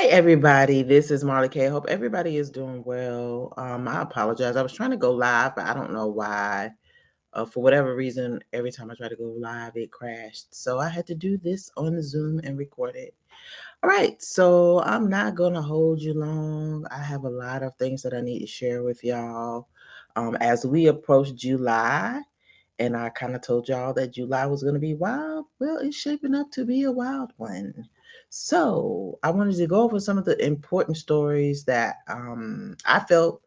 Everybody, this is Marley K. I hope everybody is doing well. I apologize. I was trying to go live, but I don't know why. For whatever reason, every time I try to go live, it crashed. So I had to do this on Zoom and record it. All right, so I'm not going to hold you long. I have a lot of things that I need to share with y'all. As we approach July, and I kind of told y'all that July was going to be wild. Well, it's shaping up to be a wild one. So I wanted to go over some of the important stories that I felt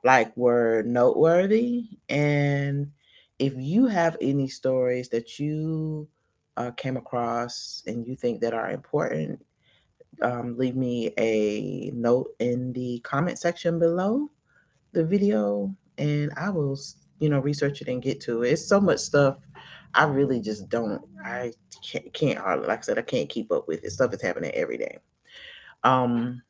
like were noteworthy. And if you have any stories that you came across and you think that are important, leave me a note in the comment section below the video, and I will, research it and get to it. It's so much stuff. I really just don't. I can't hardly, like I said, I can't keep up with it. Stuff is happening every day. Um,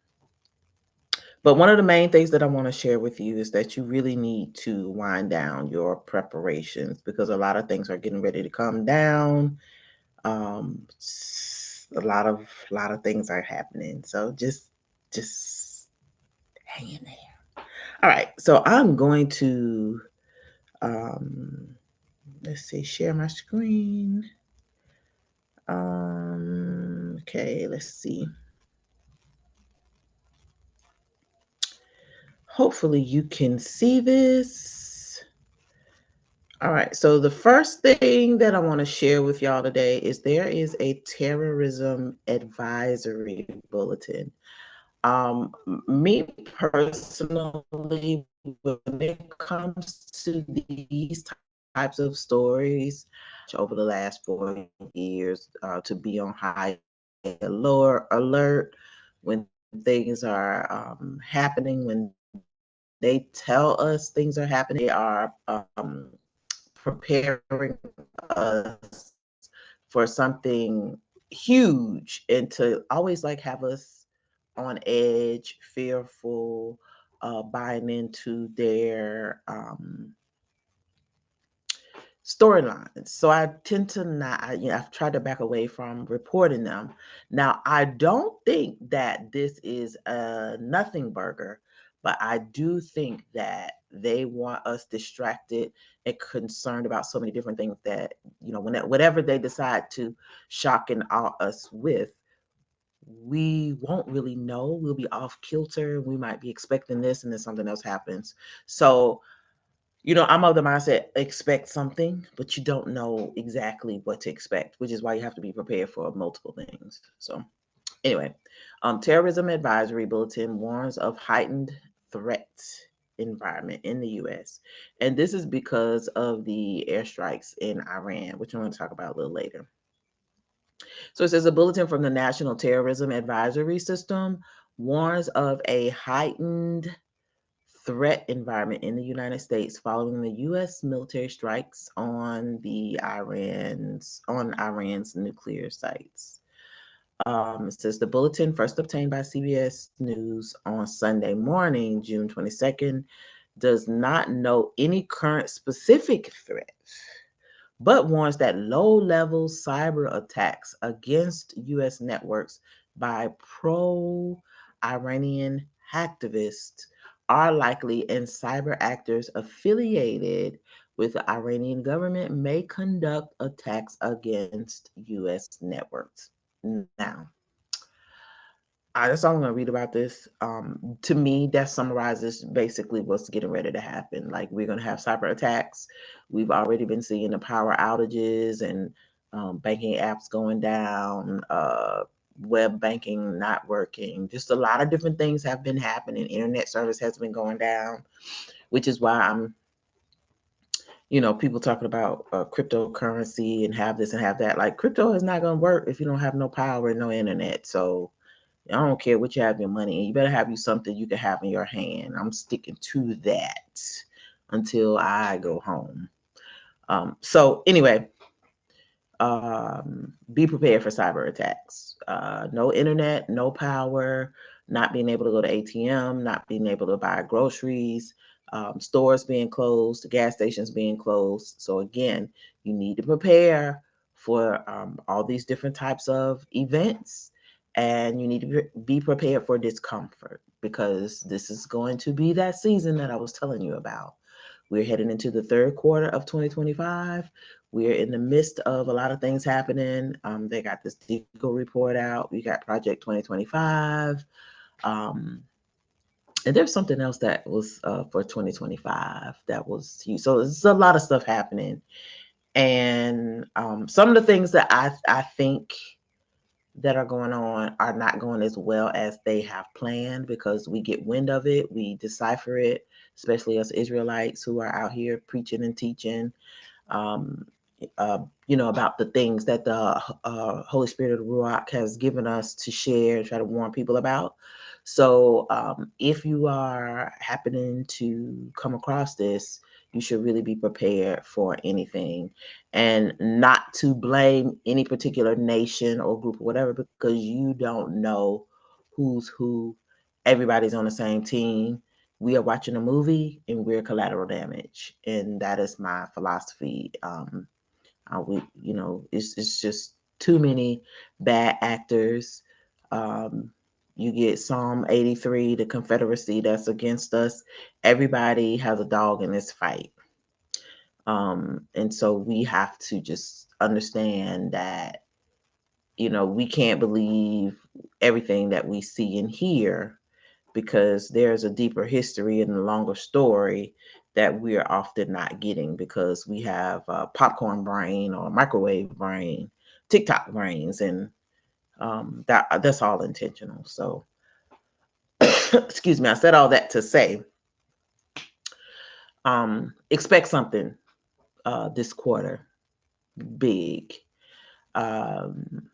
but one of the main things that I want to share with you is that you really need to wind down your preparations because a lot of things are getting ready to come down. A lot of things are happening. So just hang in there. All right. So I'm going to um let's see, share my screen. Okay, let's see. Hopefully you can see this. All right, so the first thing that I want to share with y'all today is there is a terrorism advisory bulletin. Me personally, when it comes to these types of stories, over the last 4 years to be on high alert when things are happening, when they tell us things are happening, they are preparing us for something huge, and to always like have us on edge, fearful, buying into their storylines. So I tend to not, I've tried to back away from reporting them. Now, I don't think that this is a nothing burger, but I do think that they want us distracted and concerned about so many different things that, whatever they decide to shock and awe us with, we won't really know. We'll be off kilter. We might be expecting this and then something else happens. So I'm of the mindset, expect something, but you don't know exactly what to expect, which is why you have to be prepared for multiple things. So, anyway, Terrorism Advisory Bulletin warns of heightened threat environment in the U.S. And this is because of the airstrikes in Iran, which I'm going to talk about a little later. So it says a bulletin from the National Terrorism Advisory System warns of a heightened threat environment in the United States following the U.S. military strikes on Iran's nuclear sites. It says the bulletin, first obtained by CBS News on Sunday morning, June 22nd, does not note any current specific threat, but warns that low-level cyber attacks against U.S. networks by pro-Iranian hacktivists are likely, and cyber actors affiliated with the Iranian government may conduct attacks against U.S. networks. Now, that's all I'm going to read about this. To me, that summarizes basically what's getting ready to happen. Like, we're going to have cyber attacks. We've already been seeing the power outages and banking apps going down, web banking not working. Just a lot of different things have been happening. Internet service has been going down, which is why people talking about cryptocurrency and have this and have that. Like, crypto is not going to work if you don't have no power and no internet. So, I don't care what you have your money in. You better have you something you can have in your hand. I'm sticking to that until I go home. So anyway, be prepared for cyber attacks. No internet, no power, not being able to go to ATM, not being able to buy groceries, stores being closed, gas stations being closed. So again, you need to prepare for all these different types of events. and you need to be prepared for discomfort because this is going to be that season that I was telling you about. We're heading into the third quarter of 2025. We're in the midst of a lot of things happening. They got this Deco report out. We got Project 2025. Um, and there's something else that was for 2025 that was huge. So there's a lot of stuff happening. And some of the things that I think that are going on are not going as well as they have planned because we get wind of it, we decipher it, especially us Israelites who are out here preaching and teaching, um, about the things that the Holy Spirit of the Ruach has given us to share and try to warn people about. So if you are happening to come across this, you should really be prepared for anything and not to blame any particular nation or group or whatever because you don't know who's who. Everybody's on the same team. We are watching a movie and we're collateral damage, and that is my philosophy. It's just too many bad actors. um, you get Psalm 83, the Confederacy that's against us. Everybody has a dog in this fight. And so we have to just understand that, we can't believe everything that we see and hear because there's a deeper history and a longer story that we're often not getting because we have a popcorn brain or microwave brain, TikTok brains, and that's all intentional. So, excuse me, I said all that to say, expect something this quarter big. Um,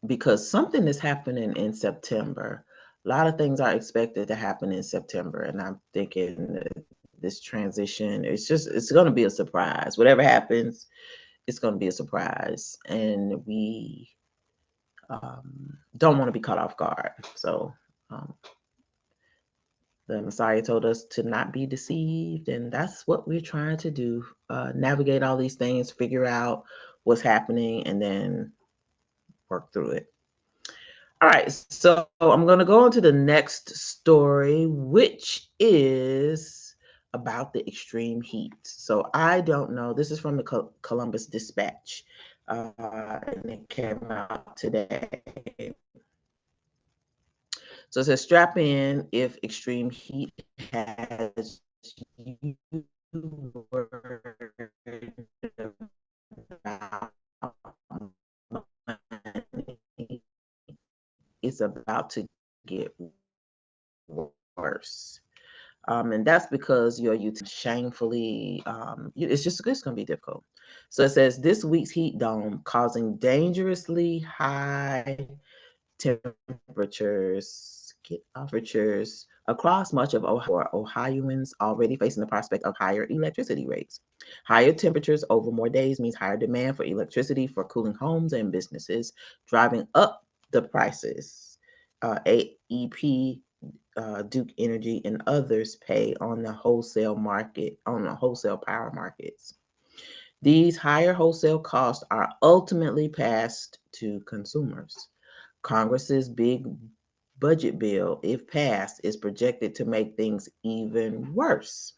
because something is happening in September. A lot of things are expected to happen in September, and I'm thinking this transition, it's going to be a surprise. Whatever happens, it's going to be a surprise, and we don't want to be caught off guard. So um, the Messiah told us to not be deceived, and that's what we're trying to do: navigate all these things, figure out what's happening, and then work through it. All right, so I'm going to go on to the next story, which is about the extreme heat. So I don't know. This is from the Columbus Dispatch, and it came out today. So it says, strap in if extreme heat has you worried about money. It's about to get worse. And that's because you're shamefully, it's going to be difficult. So it says this week's heat dome causing dangerously high temperatures across much of Ohio. Ohioans already facing the prospect of higher electricity rates. Higher temperatures over more days means higher demand for electricity for cooling homes and businesses, driving up the prices. AEP, Duke Energy, and others pay on the wholesale power markets. These higher wholesale costs are ultimately passed to consumers. Congress's big budget bill, if passed, is projected to make things even worse.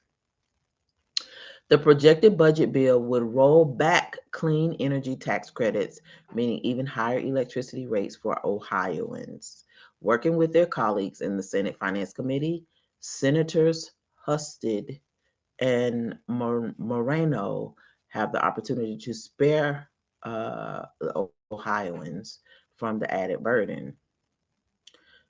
The projected budget bill would roll back clean energy tax credits, meaning even higher electricity rates for Ohioans. Working with their colleagues in the Senate Finance Committee, Senators Husted and Moreno have the opportunity to spare the Ohioans from the added burden.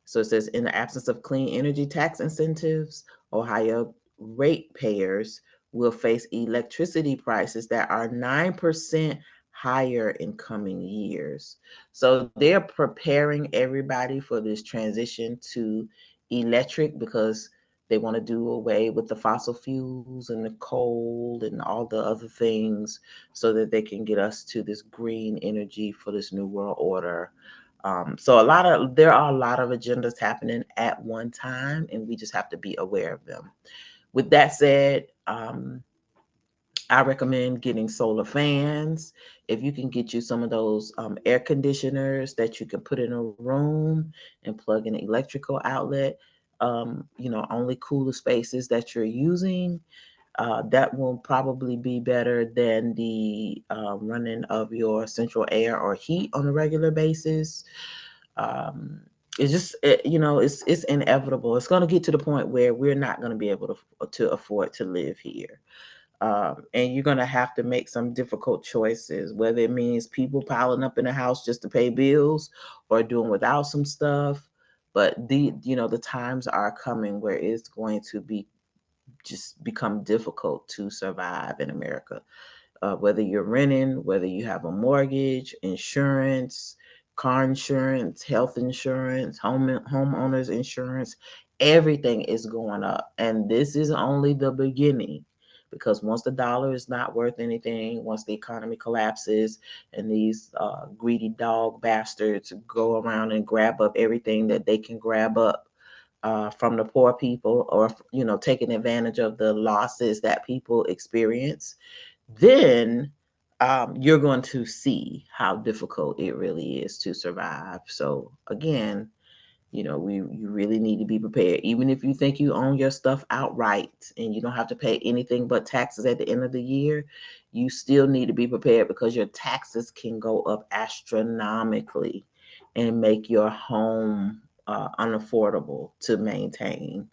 So it says, in the absence of clean energy tax incentives, Ohio ratepayers will face electricity prices that are 9% higher in coming years. So they're preparing everybody for this transition to electric because they want to do away with the fossil fuels and the coal and all the other things so that they can get us to this green energy for this new world order. So there are a lot of agendas happening at one time, and we just have to be aware of them. With that said, I recommend getting solar fans. If you can get you some of those air conditioners that you can put in a room and plug in an electrical outlet, only cool the spaces that you're using. That will probably be better than the running of your central air or heat on a regular basis. Um, it's just it's inevitable. It's going to get to the point where we're not going to be able to afford to live here, and you're going to have to make some difficult choices, whether it means people piling up in the house just to pay bills or doing without some stuff. But the times are coming where it's going to be just become difficult to survive in America, whether you're renting, whether you have a mortgage, insurance, car insurance, health insurance, homeowners insurance, everything is going up. And this is only the beginning, because once the dollar is not worth anything, once the economy collapses and these greedy dog bastards go around and grab up everything that they can grab up from the poor people, or taking advantage of the losses that people experience, then you're going to see how difficult it really is to survive. So again, you really need to be prepared. Even if you think you own your stuff outright and you don't have to pay anything but taxes at the end of the year, you still need to be prepared, because your taxes can go up astronomically and make your home unaffordable to maintain.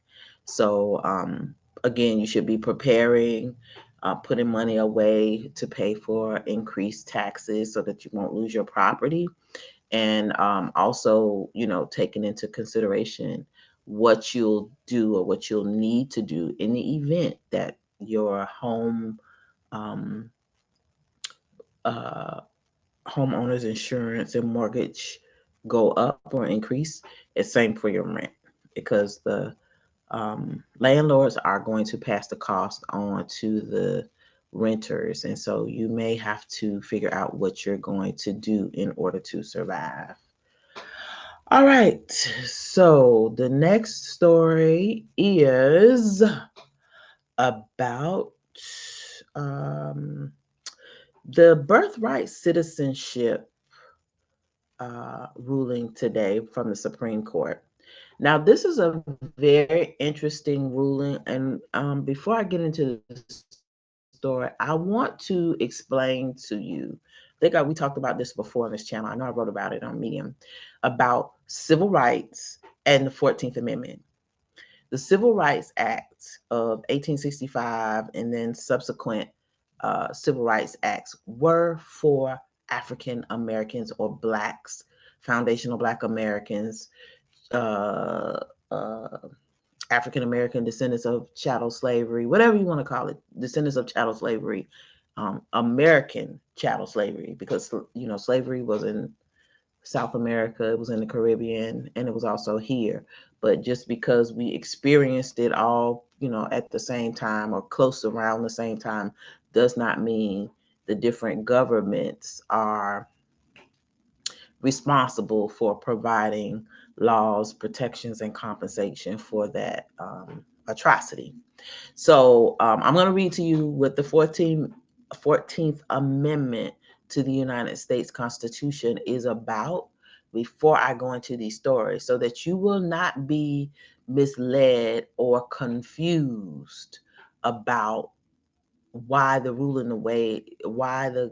So again, you should be preparing, putting money away to pay for increased taxes so that you won't lose your property, and also taking into consideration what you'll do or what you'll need to do in the event that your um, uh, homeowners insurance and mortgage go up or increase. It's same for your rent, because the landlords are going to pass the cost on to the renters, and so you may have to figure out what you're going to do in order to survive. All right. So the next story is about um, the birthright citizenship ruling today from the Supreme Court. Now, this is a very interesting ruling, and before I get into the story, I want to explain to you. We talked about this before on this channel. I know I wrote about it on Medium, about civil rights and the 14th Amendment. The Civil Rights Act of 1865 and then subsequent civil rights acts were for African Americans or blacks, foundational black Americans, uh, uh, African American descendants of chattel slavery, whatever you want to call it, descendants of chattel slavery, American chattel slavery, because slavery was in South America, it was in the Caribbean, and it was also here. But just because we experienced it all, at the same time or close around the same time, does not mean the different governments are responsible for providing laws, protections, and compensation for that atrocity. So I'm going to read to you what the 14th Amendment to the United States Constitution is about before I go into these stories, so that you will not be misled or confused about why the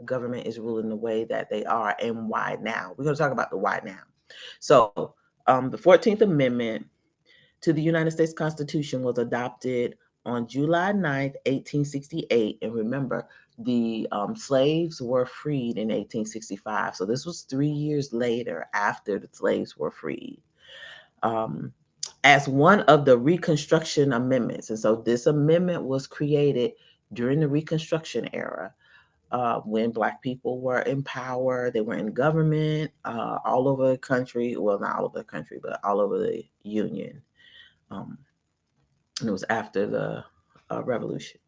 government is ruling the way that they are, and why now. We're going to talk about the why now. So the 14th Amendment to the United States Constitution was adopted on July 9th, 1868. And remember, the slaves were freed in 1865. So this was 3 years later after the slaves were freed. Um, as one of the Reconstruction Amendments. And so this amendment was created during the Reconstruction era, when Black people were in power. They were in government all over the country. Well, not all over the country, but all over the Union. Um, and it was after the revolution.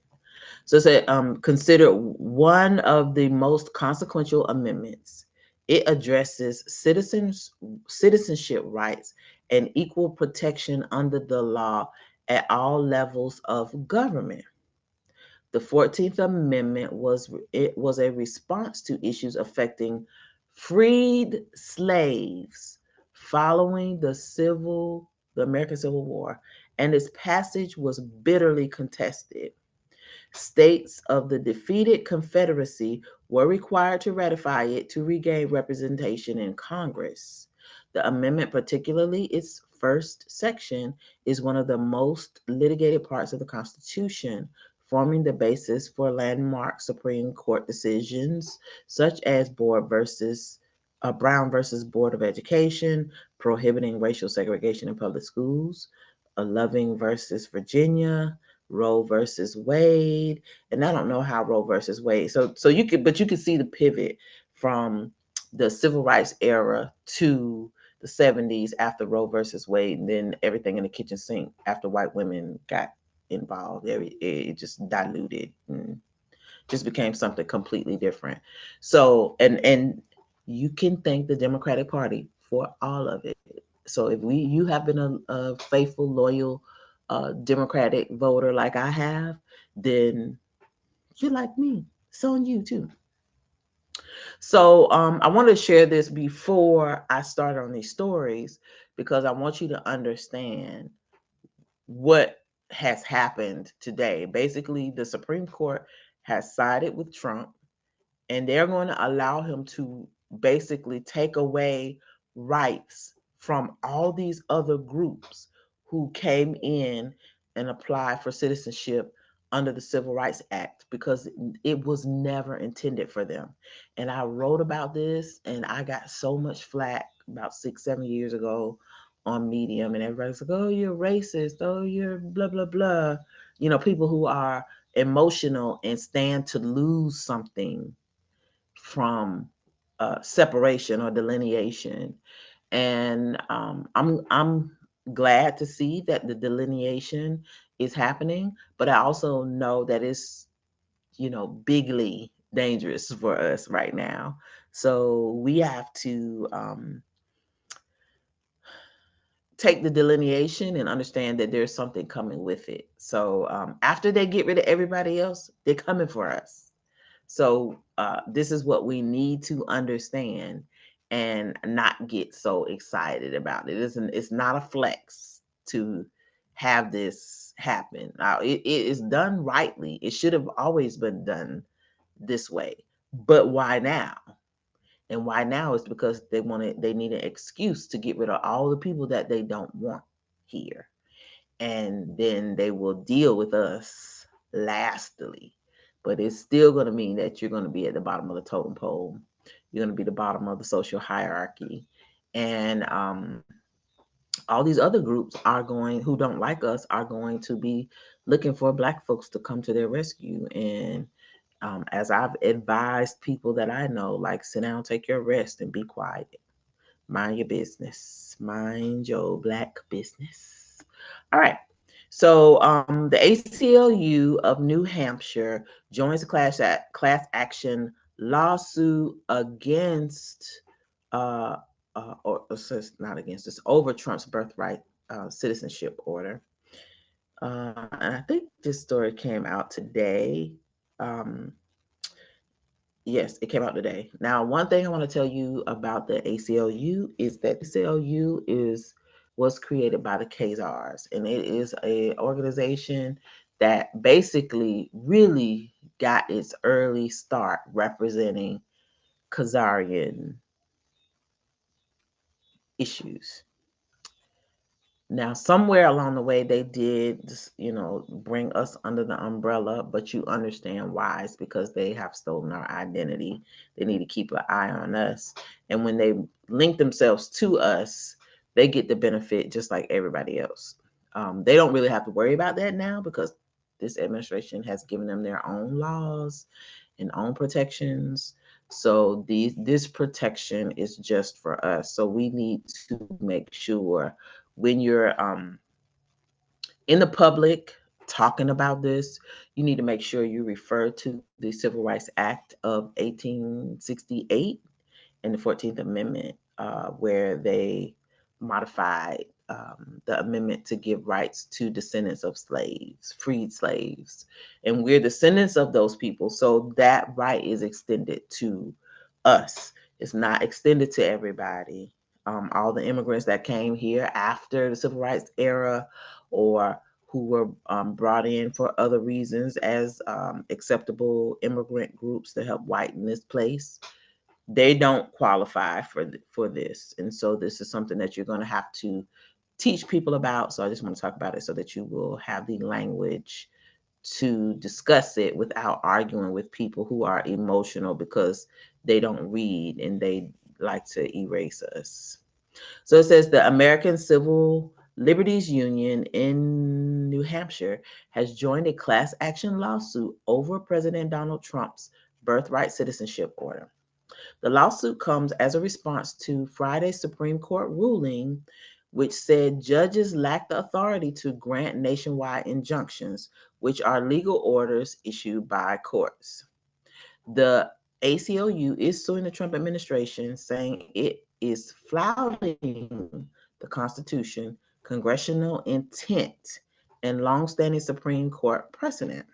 So it said, considered one of the most consequential amendments. It addresses citizenship rights and equal protection under the law at all levels of government. The 14th Amendment was a response to issues affecting freed slaves following the American Civil War, and its passage was bitterly contested. States of the defeated Confederacy were required to ratify it to regain representation in Congress. The amendment, particularly its first section, is one of the most litigated parts of the Constitution, forming the basis for landmark Supreme Court decisions such as Brown versus Board of Education, prohibiting racial segregation in public schools, Loving versus Virginia, Roe versus Wade, and I don't know how Roe versus Wade. So you could see the pivot from the civil rights era to the 70s after Roe versus Wade, and then everything in the kitchen sink after white women got involved. It just diluted and just became something completely different. So and you can thank the Democratic Party for all of it. So if you have been a faithful, loyal Democratic voter like I have, then you're like me. It's on you too. So I want to share this before I start on these stories because I want you to understand what has happened today. Basically, the Supreme Court has sided with Trump, and they're going to allow him to basically take away rights from all these other groups who came in and applied for citizenship under the Civil Rights Act because it was never intended for them. And I wrote about this and I got so much flack about 6, 7 years ago on Medium, and everybody's like, oh, you're racist, oh, you're blah, blah, blah. You know, people who are emotional and stand to lose something from separation or delineation. And I'm glad to see that the delineation is happening, but I also know that it's bigly dangerous for us right now. So we have to take the delineation and understand that there's something coming with it. So after they get rid of everybody else, they're coming for us. So this is what we need to understand and not get so excited about it. It's not a flex to have this happen. Now, it is done rightly. It should have always been done this way. But why now? And why now is because they need an excuse to get rid of all the people that they don't want here. And then they will deal with us lastly. But it's still going to mean that you're going to be at the bottom of the totem pole. You're going to be the bottom of the social hierarchy. And all these other groups who don't like us, are going to be looking for Black folks to come to their rescue. And as I've advised people that I know, like, sit down, take your rest, and be quiet. Mind your business. Mind your Black business. All right. So the ACLU of New Hampshire joins a class action lawsuit against, or not against, it's over Trump's birthright citizenship order. And I think this story came out today. Um, Yes, it came out today. Now, one thing I want to tell you about the ACLU is that ACLU was created by the Khazars, and it is a organization that basically really got its early start representing Khazarian issues. Now, somewhere along the way, they did, bring us under the umbrella, but you understand why. It's because they have stolen our identity. They need to keep an eye on us. And when they link themselves to us, they get the benefit just like everybody else. They don't really have to worry about that now because this administration has given them their own laws and own protections. So this protection is just for us. So we need to make sure when you're in the public talking about this, you need to make sure you refer to the Civil Rights Act of 1868 and the 14th Amendment, where they modified the amendment to give rights to descendants of slaves, freed slaves. And we're descendants of those people. So that right is extended to us. It's not extended to everybody. All the immigrants that came here after the civil rights era or who were brought in for other reasons as acceptable immigrant groups to help whiten this place, they don't qualify for this. And so this is something that you're going to have to teach people about. So I just want to talk about it so that you will have the language to discuss it without arguing with people who are emotional because they don't read and they like to erase us. So it says the American Civil Liberties Union in New Hampshire has joined a class action lawsuit over President Donald Trump's birthright citizenship order. The lawsuit comes as a response to Friday's Supreme Court ruling, which said judges lack the authority to grant nationwide injunctions, which are legal orders issued by courts. The ACLU is suing the Trump administration, saying it is flouting the Constitution, congressional intent, and longstanding Supreme Court precedent.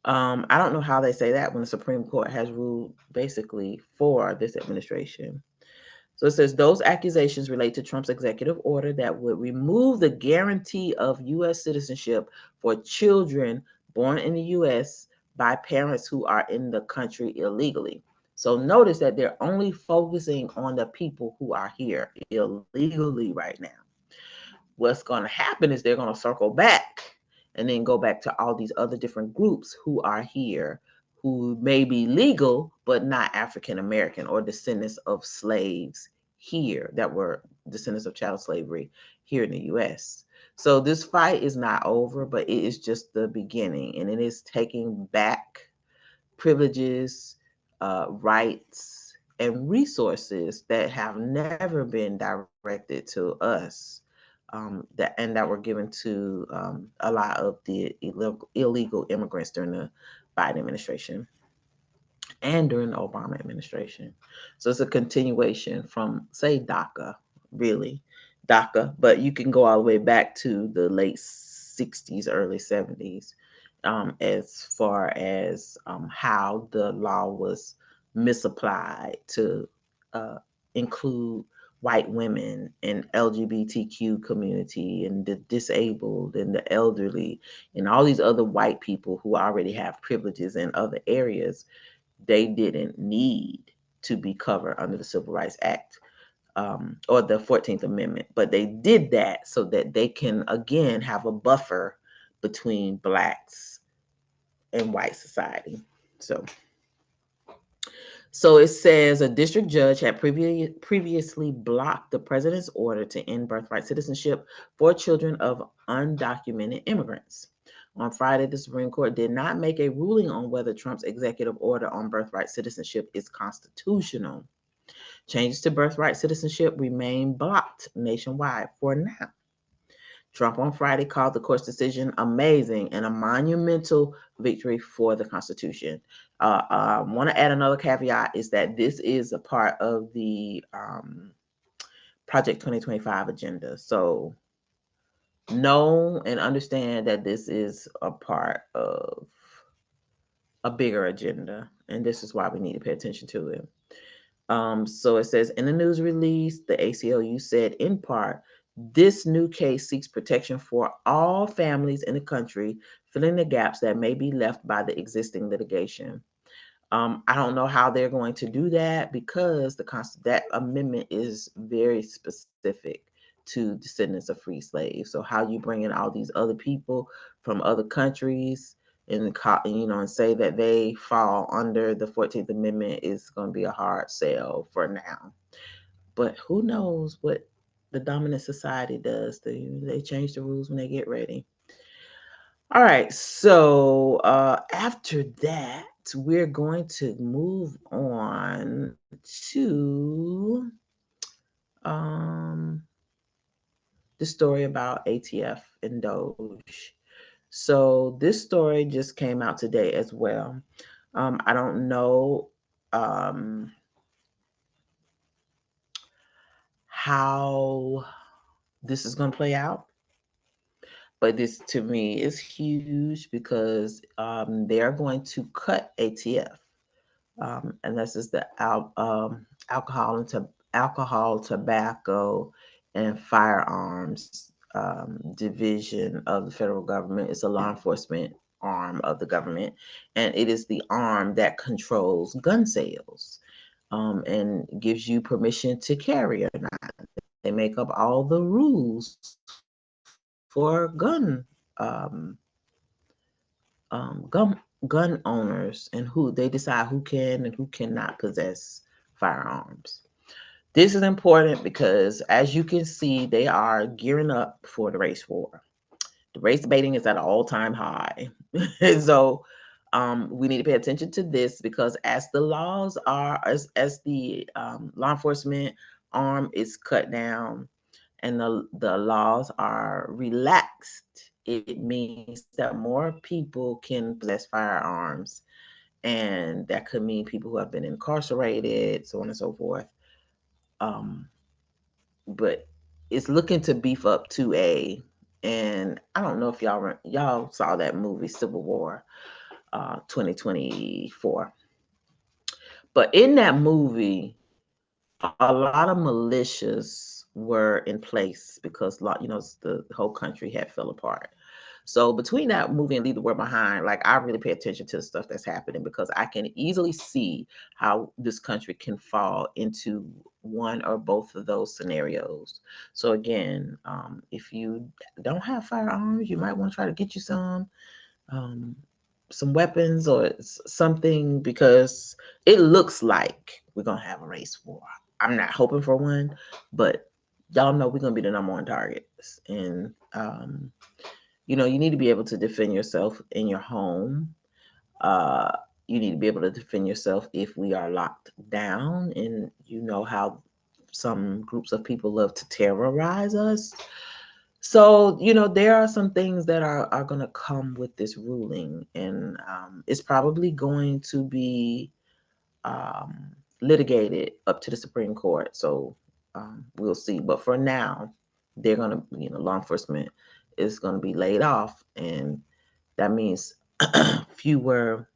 I don't know how they say that when the Supreme Court has ruled basically for this administration. So it says those accusations relate to Trump's executive order that would remove the guarantee of U.S. citizenship for children born in the U.S. by parents who are in the country illegally. So notice that they're only focusing on the people who are here illegally right now. What's going to happen is they're going to circle back and then go back to all these other different groups who are here who may be legal but not African American or descendants of slaves here that were descendants of chattel slavery here in the US. So this fight is not over, but it is just the beginning, and it is taking back privileges, rights, and resources that have never been directed to us, that were given to a lot of the illegal immigrants during the Biden administration and during the Obama administration. So it's a continuation from, say, DACA, really, DACA, but you can go all the way back to the late 60s, early 70s, as far as how the law was misapplied to uh, include white women and LGBTQ community and the disabled and the elderly and all these other white people who already have privileges in other areas. They didn't need to be covered under the Civil Rights Act, or the 14th Amendment, but they did that so that they can, again, have a buffer between blacks and white society. So, so it says a district judge had previously blocked the president's order to end birthright citizenship for children of undocumented immigrants. On Friday, the Supreme Court did not make a ruling on whether Trump's executive order on birthright citizenship is constitutional. Changes to birthright citizenship remain blocked nationwide for now. Trump on Friday called the court's decision amazing and a monumental victory for the Constitution. I want to add another caveat is that this is a part of the Project 2025 agenda. So know and understand that this is a part of a bigger agenda, and this is why we need to pay attention to it. So it says in the news release, the ACLU said in part, this new case seeks protection for all families in the country, filling the gaps that may be left by the existing litigation. I don't know how they're going to do that because that amendment is very specific to descendants of free slaves. So how you bring in all these other people from other countries and say that they fall under the 14th Amendment is going to be a hard sell for now. But who knows what the dominant society does? They change the rules when they get ready. All right, so after that, we're going to move on to um, the story about ATF and Doge. So this story just came out today as well. I don't know um, how this is going to play out. But this to me is huge because they're going to cut ATF, and this is the alcohol, tobacco, and firearms division of the federal government. It's a law enforcement arm of the government, and it is the arm that controls gun sales, and gives you permission to carry or not. They make up all the rules for gun owners, and who they decide who can and who cannot possess firearms. This is important because, as you can see, they are gearing up for the race war. The race baiting is at an all-time high. So we need to pay attention to this, because as the laws are, as the law enforcement arm is cut down and the laws are relaxed, it means that more people can possess firearms, and that could mean people who have been incarcerated, so on and so forth. Um, but it's looking to beef up 2A, and I don't know if y'all saw that movie Civil War 2024, but in that movie, a lot of militias were in place because the whole country had fell apart. So between that movie and Leave the World Behind, like, I really pay attention to the stuff that's happening, because I can easily see how this country can fall into one or both of those scenarios. So again, if you don't have firearms, you might want to try to get you um, some weapons or something, because it looks like we're gonna have a race war. I'm not hoping for one, but y'all know we're gonna be the number one targets, and you need to be able to defend yourself in your home. Uh, you need to be able to defend yourself if we are locked down, and you know how some groups of people love to terrorize us. So, there are some things that are going to come with this ruling, and it's probably going to be litigated up to the Supreme Court. So, we'll see. But for now, they're going to, law enforcement is going to be laid off, and that means fewer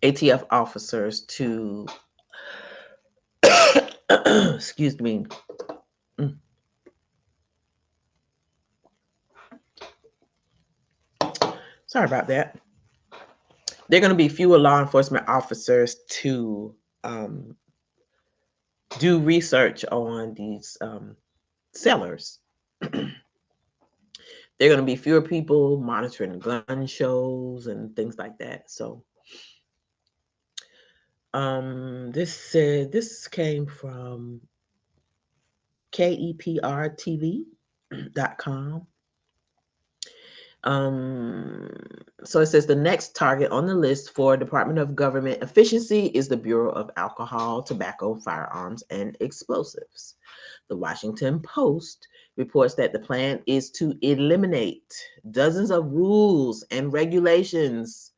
ATF officers to, excuse me, mm, sorry about that. They're going to be fewer law enforcement officers to um, do research on these sellers. There are going to be fewer people monitoring gun shows and things like that. So, this came from keprtv.com. Um, so it says the next target on the list for Department of Government efficiency is the Bureau of Alcohol, Tobacco, Firearms, and Explosives. The Washington Post reports that the plan is to eliminate dozens of rules and regulations,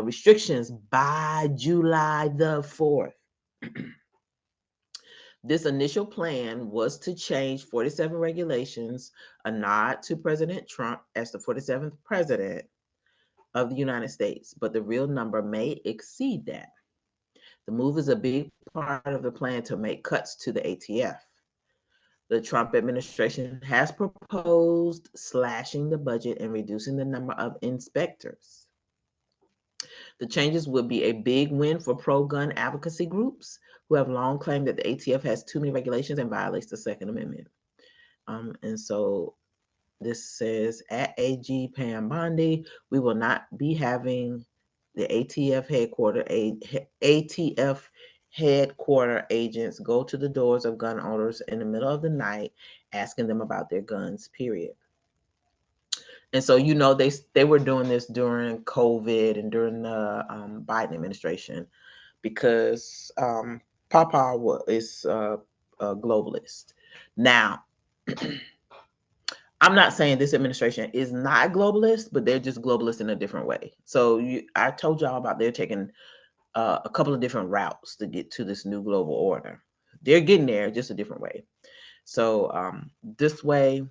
restrictions by July the 4th. This initial plan was to change 47 regulations, a nod to President Trump as the 47th president of the United States, but the real number may exceed that. The move is a big part of the plan to make cuts to the ATF. The Trump administration has proposed slashing the budget and reducing the number of inspectors. The changes would be a big win for pro-gun advocacy groups who have long claimed that the ATF has too many regulations and violates the Second Amendment. And so this says, at AG Pam Bondi, we will not be having the ATF headquarter agents go to the doors of gun owners in the middle of the night asking them about their guns, period. And so, they were doing this during COVID and during the Biden administration, because Papa is a globalist. Now, I'm not saying this administration is not globalist, but they're just globalist in a different way. So I told y'all about they're taking a couple of different routes to get to this new global order. They're getting there just a different way. So this way,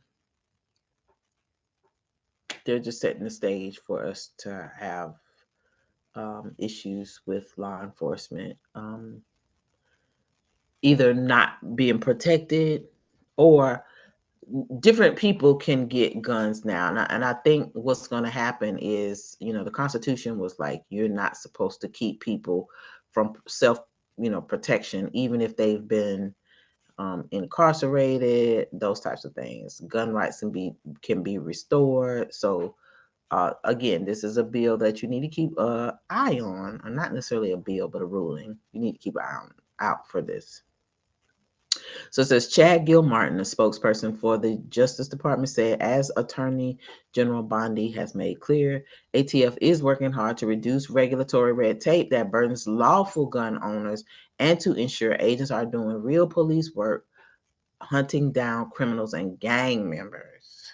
they're just setting the stage for us to have issues with law enforcement, either not being protected or different people can get guns now. And I think what's going to happen is, the Constitution was like, you're not supposed to keep people from self, protection, even if they've been incarcerated, those types of things. Gun rights can be restored. So again, this is a bill that you need to keep an eye on, or not necessarily a bill, but a ruling. You need to keep an eye out for this. So it says Chad Gilmartin, a spokesperson for the Justice Department, said, as Attorney General Bondi has made clear, ATF is working hard to reduce regulatory red tape that burdens lawful gun owners and to ensure agents are doing real police work, hunting down criminals and gang members,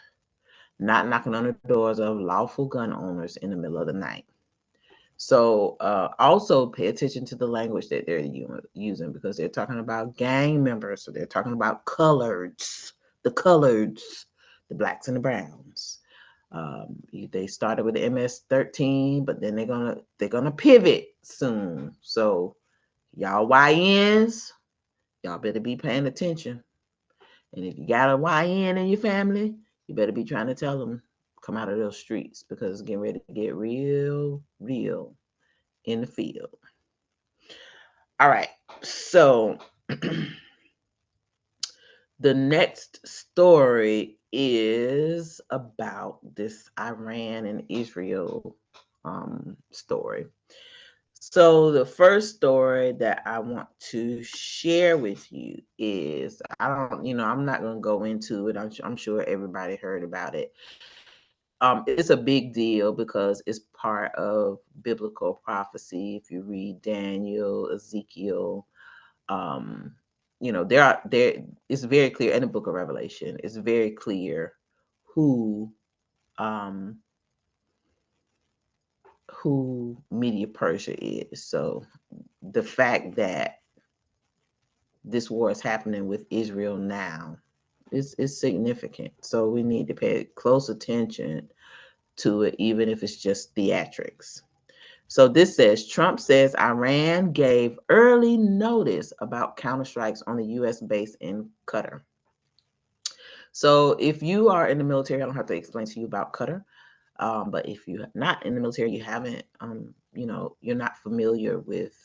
not knocking on the doors of lawful gun owners in the middle of the night. So also pay attention to the language that they're using, because they're talking about gang members. So they're talking about coloreds, the blacks and the browns. They started with the MS-13, but then they're gonna pivot soon. So y'all YNs, y'all better be paying attention. And if you got a YN in your family, you better be trying to tell them, come out of those streets, because it's getting ready to get real, real in the field. All right. So the next story is about this Iran and Israel story. So the first story that I want to share with you is, I'm not going to go into it. I'm sure everybody heard about it. It's a big deal because it's part of biblical prophecy. If you read Daniel, Ezekiel, there it's very clear in the book of Revelation. It's very clear who Media Persia is. So the fact that this war is happening with Israel now is significant. So we need to pay close attention to it, even if it's just theatrics. So this says, Trump says Iran gave early notice about counterstrikes on the U.S. base in Qatar. So if you are in the military, I don't have to explain to you about Qatar. But if you're not in the military, you haven't, you're not familiar with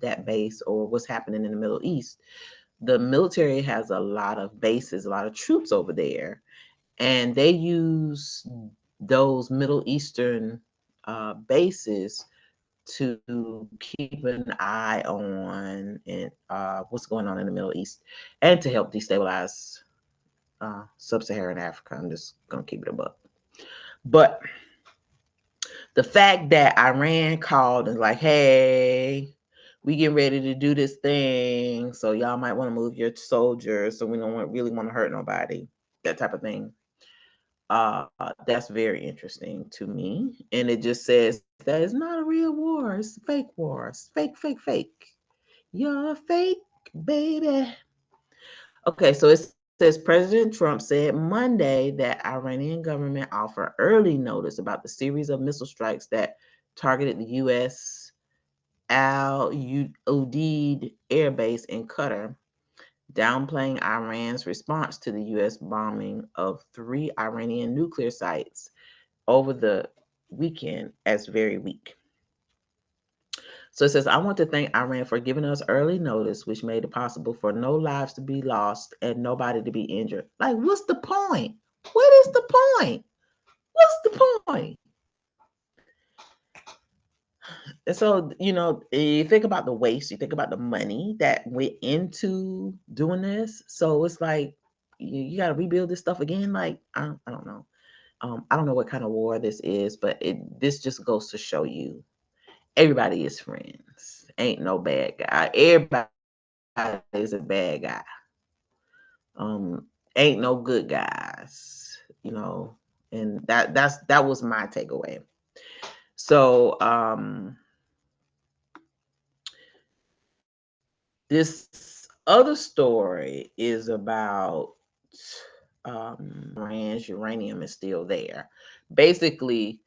that base or what's happening in the Middle East. The military has a lot of bases, a lot of troops over there, and they use those Middle Eastern bases to keep an eye on and what's going on in the Middle East, and to help destabilize sub-Saharan Africa. I'm just gonna keep it above. But the fact that Iran called and like, hey, we getting ready to do this thing, so y'all might want to move your soldiers, so we don't really want to hurt nobody, that type of thing. That's very interesting to me. And it just says that it's not a real war, it's a fake war. It's fake, fake, fake. You're fake, baby. Okay, so it says President Trump said Monday that Iranian government offered early notice about the series of missile strikes that targeted the U.S. Al Udeid Air Base in Qatar, downplaying Iran's response to the U.S. bombing of 3 Iranian nuclear sites over the weekend as very weak. So it says, I want to thank Iran for giving us early notice, which made it possible for no lives to be lost and nobody to be injured. Like, what's the point? What is the point? What's the point? And so, you think about the waste, you think about the money that went into doing this. So it's like, you got to rebuild this stuff again. Like, I don't know. I don't know what kind of war this is, but this just goes to show you everybody is friends. Ain't no bad guy. Everybody is a bad guy. Ain't no good guys, and that was my takeaway. So this other story is about Iran's uranium is still there. Basically,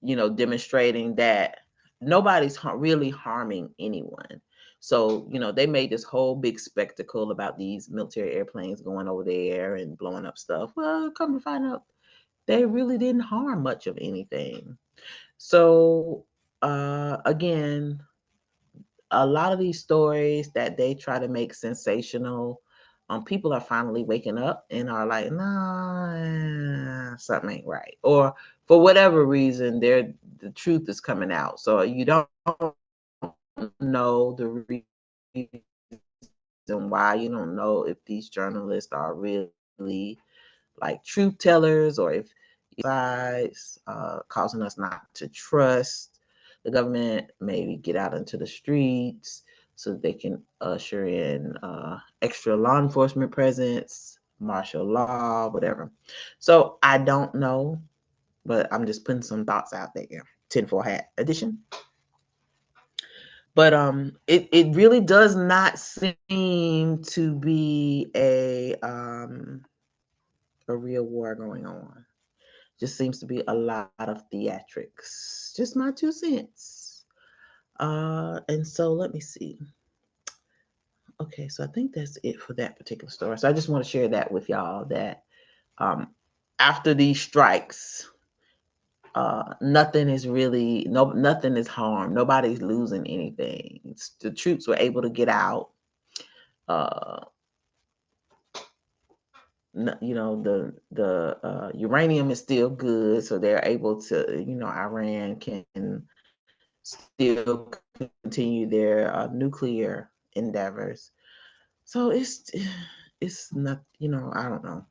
demonstrating that nobody's really harming anyone. So, they made this whole big spectacle about these military airplanes going over there and blowing up stuff. Well, come to find out, they really didn't harm much of anything. So, again, a lot of these stories that they try to make sensational, people are finally waking up and are like, nah, something ain't right. Or for whatever reason, the truth is coming out. So you don't know the reason why. You don't know if these journalists are really like truth tellers or if sides causing us not to trust the government, maybe get out into the streets so that they can usher in extra law enforcement presence, martial law, whatever. So I don't know, but I'm just putting some thoughts out there. Tinfoil hat edition. But it really does not seem to be a real war going on. Just seems to be a lot of theatrics. Just my 2 cents. And so let me see. Okay, so I think that's it for that particular story. So I just want to share that with y'all that um, after these strikes, nothing is really nothing is harmed. Nobody's losing anything. The troops were able to get out. Uh, the uranium is still good, so they're able to. Iran can still continue their nuclear endeavors. So it's not, I don't know.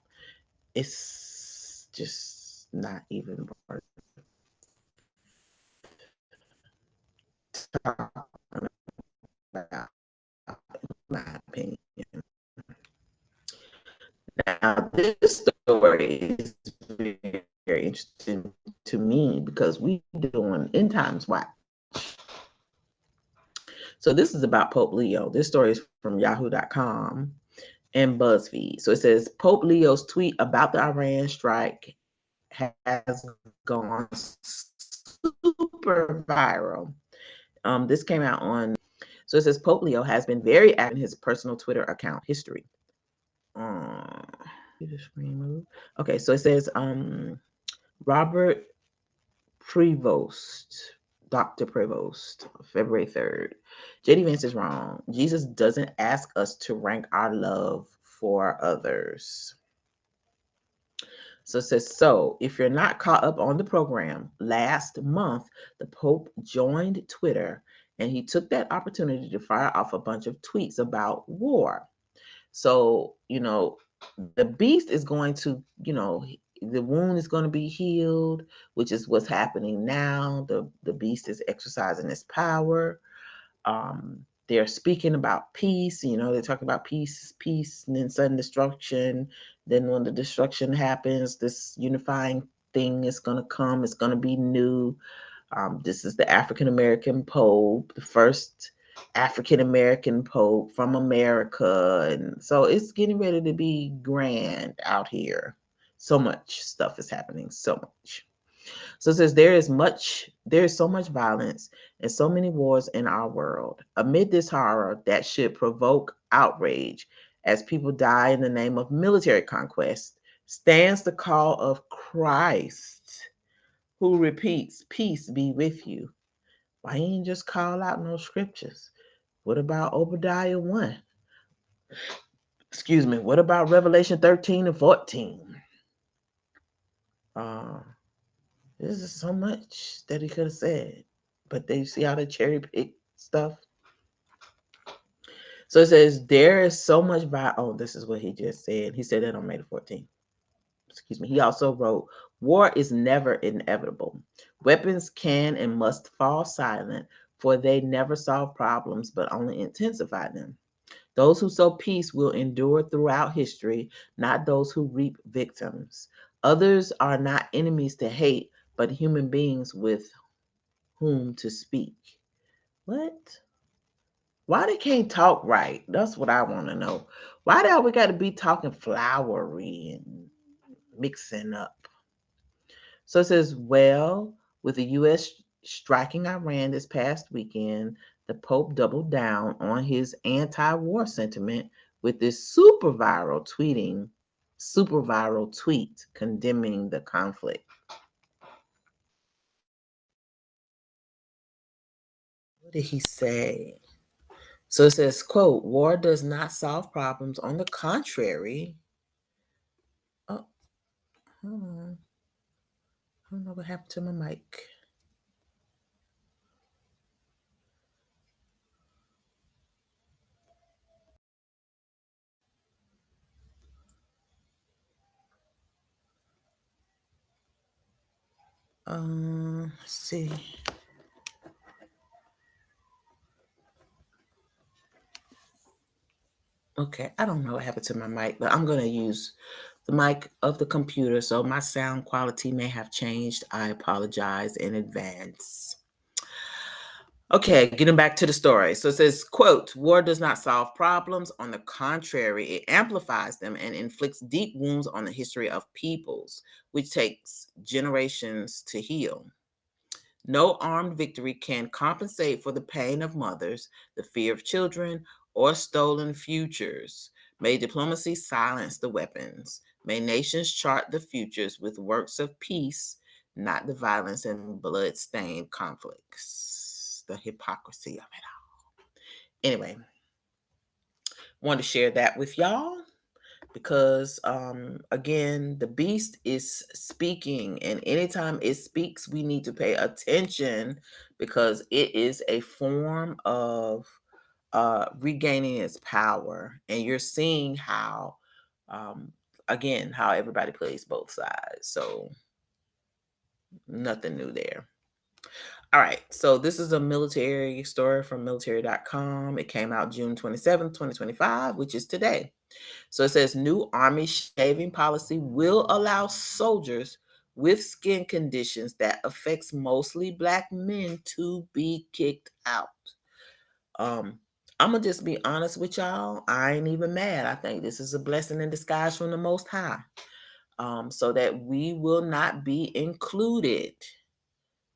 It's just not even worth talking about, in my opinion. Now, this story is very, very interesting to me because we doing end times watch. So this is about Pope Leo. This story is from yahoo.com and BuzzFeed. So it says Pope Leo's tweet about the Iran strike has gone super viral. This came out on, so it says Pope Leo has been very active in his personal Twitter account history. Okay, so it says Robert Prevost, Dr. Prevost, February 3rd. JD Vance is wrong. Jesus doesn't ask us to rank our love for others. So it says, so if you're not caught up on the program, last month, the Pope joined Twitter and he took that opportunity to fire off a bunch of tweets about war. So, the beast is going to, the wound is going to be healed, which is what's happening now. The beast is exercising its power. They're speaking about peace. They're talking about peace, and then sudden destruction. Then when the destruction happens, this unifying thing is going to come. It's going to be new. This is the African American Pope, the first African American Pope from America. And so it's getting ready to be grand out here. So much stuff is happening, so much. So it says there is so much violence and so many wars in our world. Amid this horror that should provoke outrage as people die in the name of military conquest, stands the call of Christ, who repeats, peace be with you. Why you ain't just call out no scriptures? What about Obadiah 1? Excuse me. What about Revelation 13 and 14? Uh, this is so much that he could have said. But they see how they cherry pick stuff. So it says, there is so much by. Oh, this is what he just said. He said that on May the 14th. Excuse me. He also wrote, war is never inevitable. Weapons can and must fall silent, for they never solve problems, but only intensify them. Those who sow peace will endure throughout history, not those who reap victims. Others are not enemies to hate, but human beings with whom to speak. What? Why they can't talk right? That's what I want to know. Why the hell we got to be talking flowery and mixing up? So it says, well, with the U.S. striking Iran this past weekend, the Pope doubled down on his anti-war sentiment with this super viral tweet condemning the conflict. What did he say? So it says, quote, war does not solve problems. On the contrary, oh, hold on. I don't know what happened to my mic. Let's see. Okay, I don't know what happened to my mic, but I'm going to use the mic of the computer, so my sound quality may have changed. I apologize in advance. Okay, getting back to the story. So it says, quote, war does not solve problems. On the contrary, it amplifies them and inflicts deep wounds on the history of peoples, which takes generations to heal. No armed victory can compensate for the pain of mothers, the fear of children, or stolen futures. May diplomacy silence the weapons. May nations chart the futures with works of peace, not the violence and blood-stained conflicts. The hypocrisy of it all. Anyway, wanted to share that with y'all because again, the beast is speaking, and anytime it speaks we need to pay attention because it is a form of regaining its power, and you're seeing how again how everybody plays both sides, so nothing new there. All right, so this is a military story from military.com. It came out June 27th, 2025, which is today. So it says new Army shaving policy will allow soldiers with skin conditions that affects mostly Black men to be kicked out. I'm gonna just be honest with y'all. I ain't even mad. I think this is a blessing in disguise from the Most High, so that we will not be included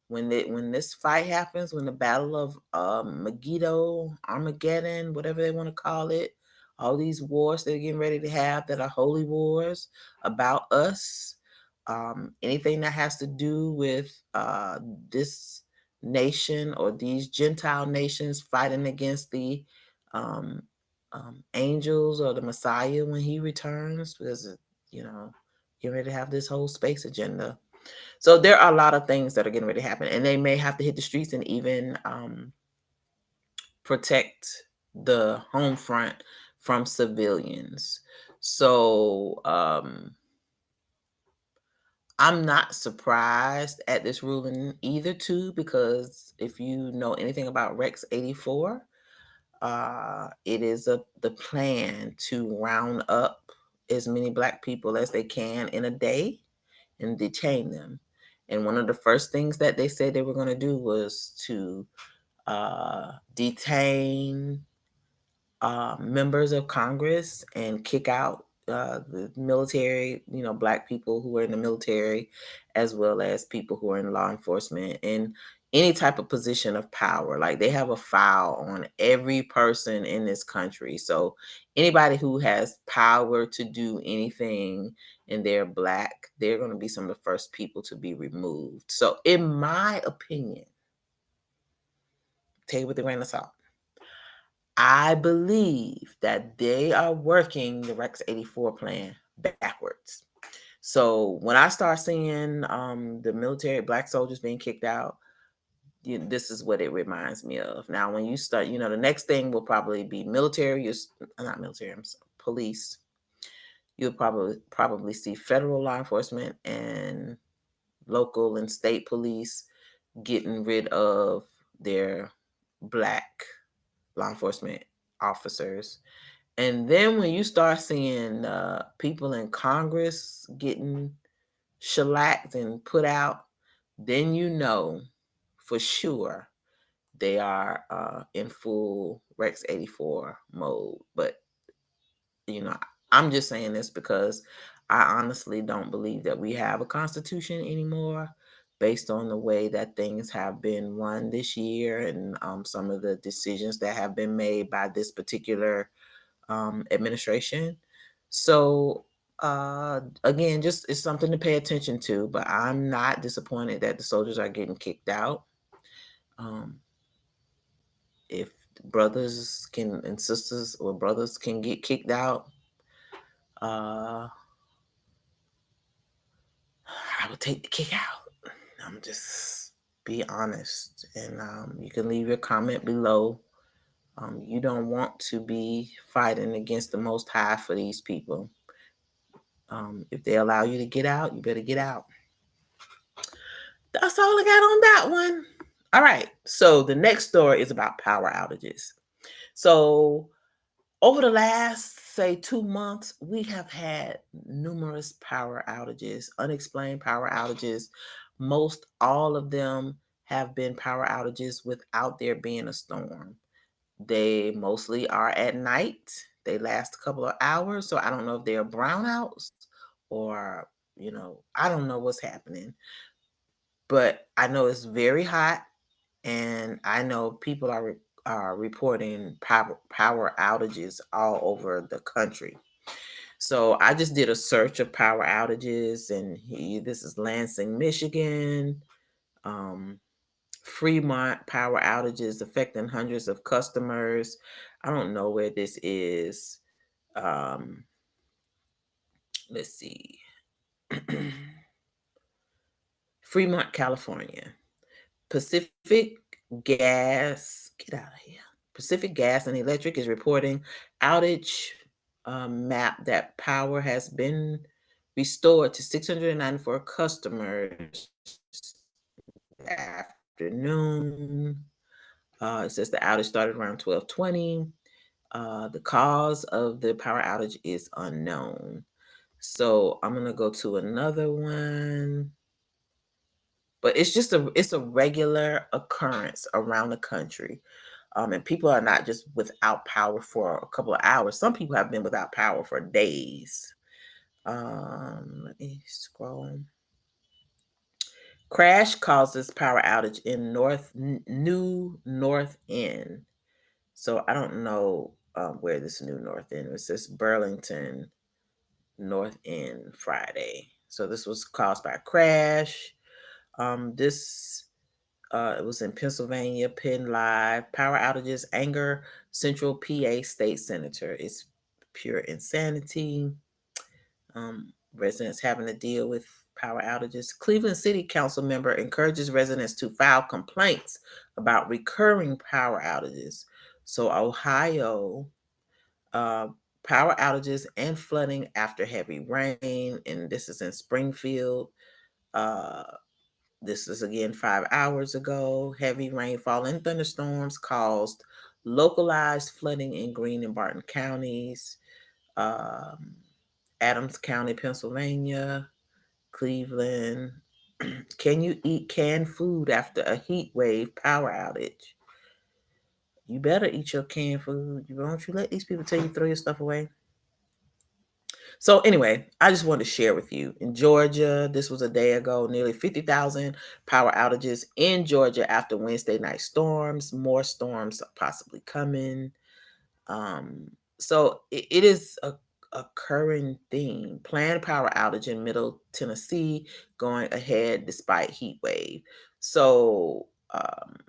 when this fight happens, when the battle of Megiddo, Armageddon, whatever they want to call it, all these wars they're getting ready to have that are holy wars about us, anything that has to do with this nation or these Gentile nations fighting against the um, angels or the Messiah when he returns, because getting ready to have this whole space agenda. So there are a lot of things that are getting ready to happen, and they may have to hit the streets and even protect the home front from civilians. So I'm not surprised at this ruling either, too, because if you know anything about Rex 84, it is the plan to round up as many Black people as they can in a day and detain them. And one of the first things that they said they were going to do was to detain members of Congress and kick out the military, Black people who are in the military, as well as people who are in law enforcement and any type of position of power. Like, they have a file on every person in this country. So anybody who has power to do anything and they're Black, they're going to be some of the first people to be removed. So in my opinion, take it with a grain of salt, I believe that they are working the Rex 84 plan backwards. So when I start seeing the military Black soldiers being kicked out, this is what it reminds me of. Now, when you start, the next thing will probably be military. Not military, I'm sorry, police. You'll probably see federal law enforcement and local and state police getting rid of their Black law enforcement officers. And then when you start seeing people in Congress getting shellacked and put out, then you know for sure they are in full Rex 84 mode. But you know, I'm just saying this because I honestly don't believe that we have a constitution anymore based on the way that things have been run this year and some of the decisions that have been made by this particular administration. So, again, just it's something to pay attention to, but I'm not disappointed that the soldiers are getting kicked out. Um, if brothers can and sisters or brothers can get kicked out, uh, I would take the kick out. I'm just be honest, and you can leave your comment below. You don't want to be fighting against the Most High for these people. If they allow you to get out, you better get out. That's all I got on that one. All right. So the next story is about power outages. So over the last, say, 2 months, we have had numerous power outages, unexplained power outages. Most all of them have been power outages without there being a storm. They mostly are at night. They last a couple of hours. So I don't know if they're brownouts or, I don't know what's happening. But I know it's very hot, and I know people are reporting power outages all over the country. So I just did a search of power outages, and this is Lansing, Michigan. Um, Fremont power outages affecting hundreds of customers. I don't know where this is. Um, let's see. Fremont, California. Pacific Gas, get out of here. Pacific Gas and Electric is reporting outage map that power has been restored to 694 customers afternoon. It says the outage started around 12:20. The cause of the power outage is unknown. So I'm gonna go to another one. But it's a regular occurrence around the country. And people are not just without power for a couple of hours. Some people have been without power for days. Let me scroll. Crash causes power outage in New North End. So I don't know where this New North End is. It says Burlington North End Friday. So this was caused by a crash. This It was in Pennsylvania, Penn Live. Power outages anger Central PA State Senator. It's pure insanity. Residents having to deal with power outages. Cleveland City Council member encourages residents to file complaints about recurring power outages. So Ohio, uh, power outages and flooding after heavy rain, and this is in Springfield. Uh, this is again 5 hours ago. Heavy rainfall and thunderstorms caused localized flooding in Greene and Barton counties, um, Adams County, Pennsylvania, Cleveland. Can you eat canned food after a heat wave power outage? You better eat your canned food. Don't you let these people tell you throw your stuff away. So anyway, I just wanted to share with you. In Georgia, this was a day ago, nearly 50,000 power outages in Georgia after Wednesday night storms. More storms possibly coming. So it is a occurring thing. Planned power outage in Middle Tennessee going ahead despite heat wave. So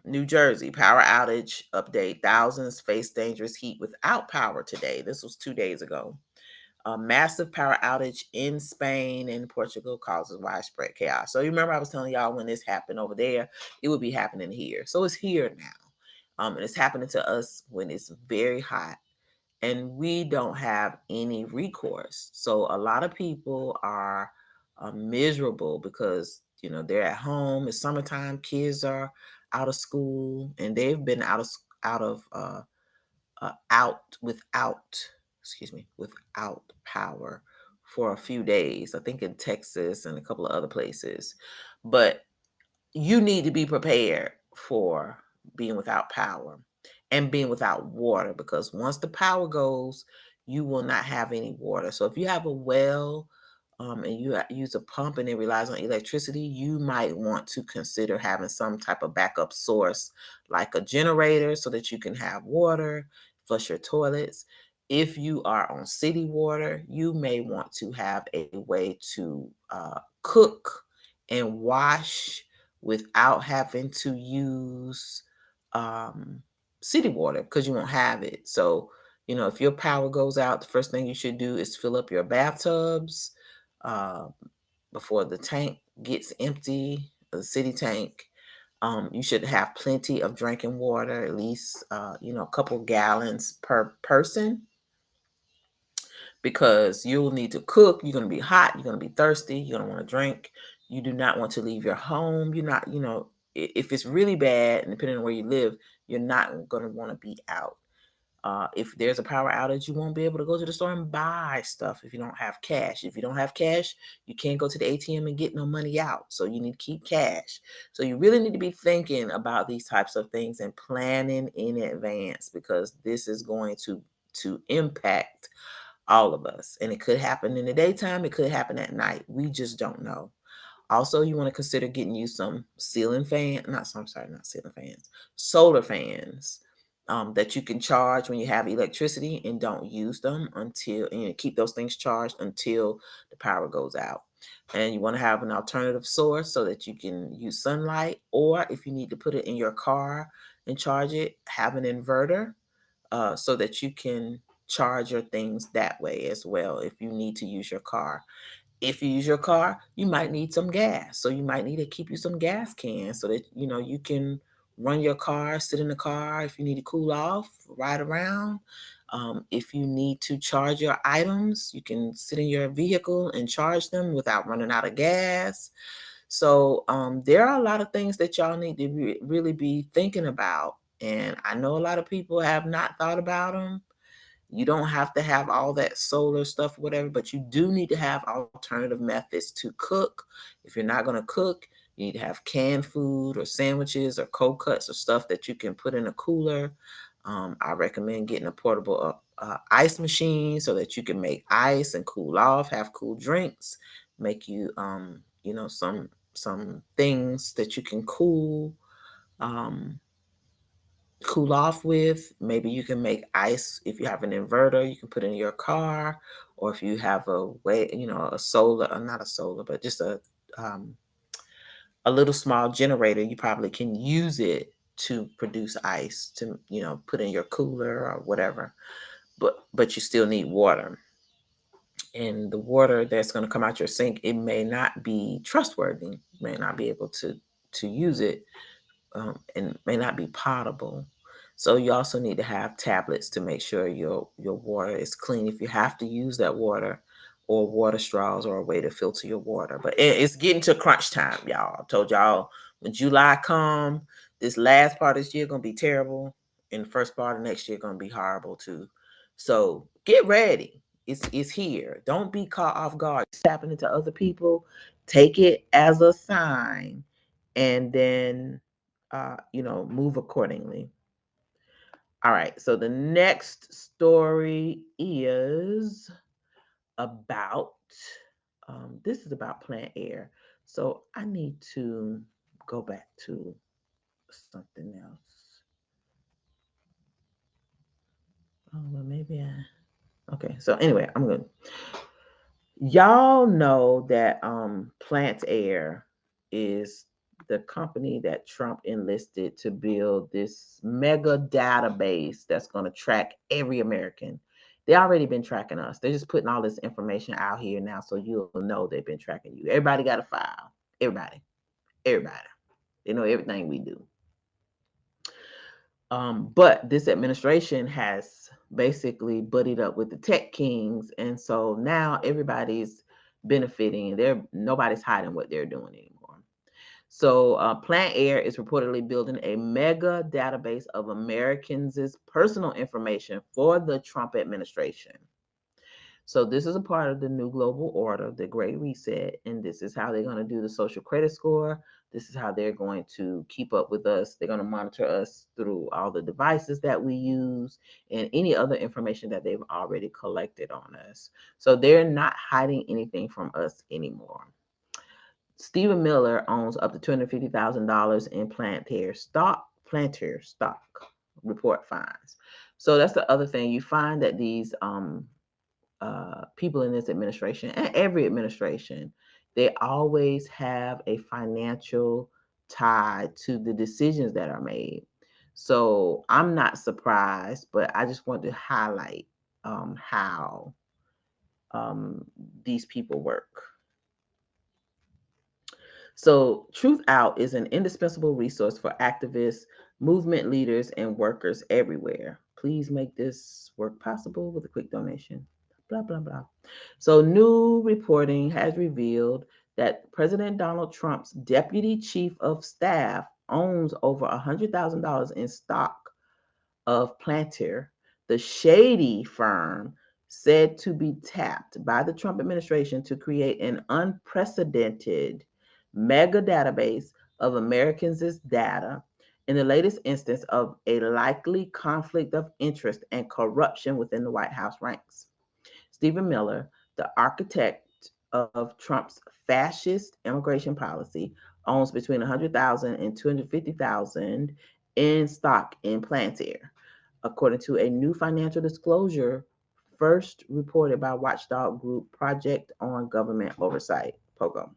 New Jersey power outage update. Thousands face dangerous heat without power today. This was 2 days ago. A massive power outage in Spain and Portugal causes widespread chaos. So you remember I was telling y'all when this happened over there, it would be happening here. So it's here now. And it's happening to us when it's very hot and we don't have any recourse. So a lot of people are miserable because, they're at home. It's summertime. Kids are out of school and they've been out without power for a few days. I think in Texas and a couple of other places. But you need to be prepared for being without power and being without water, because once the power goes, you will not have any water. So if you have a well, and you use a pump and it relies on electricity, you might want to consider having some type of backup source, like a generator, so that you can have water, flush your toilets. If you are on city water, you may want to have a way to cook and wash without having to use um, city water, because you won't have it. So, if your power goes out, the first thing you should do is fill up your bathtubs uh, before the tank gets empty, the city tank. You should have plenty of drinking water, at least, a couple gallons per person, because you'll need to cook. You're going to be hot. You're going to be thirsty. You're going to want to drink. You do not want to leave your home. You're not, if it's really bad, and depending on where you live, you're not going to want to be out. If there's a power outage, you won't be able to go to the store and buy stuff if you don't have cash. If you don't have cash, you can't go to the ATM and get no money out. So you need to keep cash. So you really need to be thinking about these types of things and planning in advance, because this is going to impact all of us. And it could happen in the daytime, it could happen at night. We just don't know. Also, you want to consider getting you some ceiling fan, not I'm sorry, not ceiling fans, solar fans, that you can charge when you have electricity, and don't use them until, keep those things charged until the power goes out. And you want to have an alternative source so that you can use sunlight, or if you need to put it in your car and charge it, have an inverter, so that you can charge your things that way as well if you need to use your car. If you use your car, you might need some gas. So you might need to keep you some gas cans so that you can run your car, sit in the car if you need to cool off, ride around. If you need to charge your items, you can sit in your vehicle and charge them without running out of gas. So there are a lot of things that y'all need to really be thinking about. And I know a lot of people have not thought about them. You don't have to have all that solar stuff, whatever, but you do need to have alternative methods to cook. If you're not going to cook, you need to have canned food or sandwiches or cold cuts or stuff that you can put in a cooler. I recommend getting a portable ice machine so that you can make ice and cool off, have cool drinks, make you, some things that you can um, cool off with. Maybe you can make ice. If you have an inverter, you can put it in your car, or if you have a way, a solar, not a solar, but just um, a little small generator, you probably can use it to produce ice to, put in your cooler or whatever. But you still need water. And the water that's going to come out your sink, it may not be trustworthy. You may not be able to use it, and may not be potable. So you also need to have tablets to make sure your water is clean if you have to use that water, or water straws, or a way to filter your water. But it's getting to crunch time, y'all. I told y'all, when July come, this last part of this year gonna be terrible, and the first part of next year gonna be horrible too. So get ready. It's here. Don't be caught off guard. It's happening to other people. Take it as a sign, and then move accordingly. All right. So the next story is about this is about plant air. So I need to go back to something else. Oh well, maybe I. Okay. So anyway, I'm gonna. Y'all know that Plant Air is the company that Trump enlisted to build this mega database that's going to track every American. They already been tracking us. They're just putting all this information out here now, so you'll know they've been tracking you. Everybody got a file. Everybody. They know everything we do. But this administration has basically buddied up with the tech kings, and so now everybody's benefiting, and nobody's hiding what they're doing anymore. So, Plant Air is reportedly building a mega database of Americans' personal information for the Trump administration. So this is a part of the new global order, the Great Reset, and this is how they're going to do the social credit score. This is how they're going to keep up with us. They're going to monitor us through all the devices that we use and any other information that they've already collected on us. So they're not hiding anything from us anymore. Stephen Miller owns up to $250,000 in Plantier stock, report finds. So that's the other thing. You find that these people in this administration and every administration, they always have a financial tie to the decisions that are made. So I'm not surprised, but I just want to highlight how um, these people work. So, Truth Out is an indispensable resource for activists, movement leaders, and workers everywhere. Please make this work possible with a quick donation. Blah, blah, blah. So, new reporting has revealed that President Donald Trump's deputy chief of staff owns over $100,000 in stock of Plantier, the shady firm said to be tapped by the Trump administration to create an unprecedented mega database of Americans' data in the latest instance of a likely conflict of interest and corruption within the White House ranks. Stephen Miller, the architect of Trump's fascist immigration policy, owns between 100,000 and 250,000 in stock in Plantier, according to a new financial disclosure first reported by watchdog group Project on Government Oversight, POGO.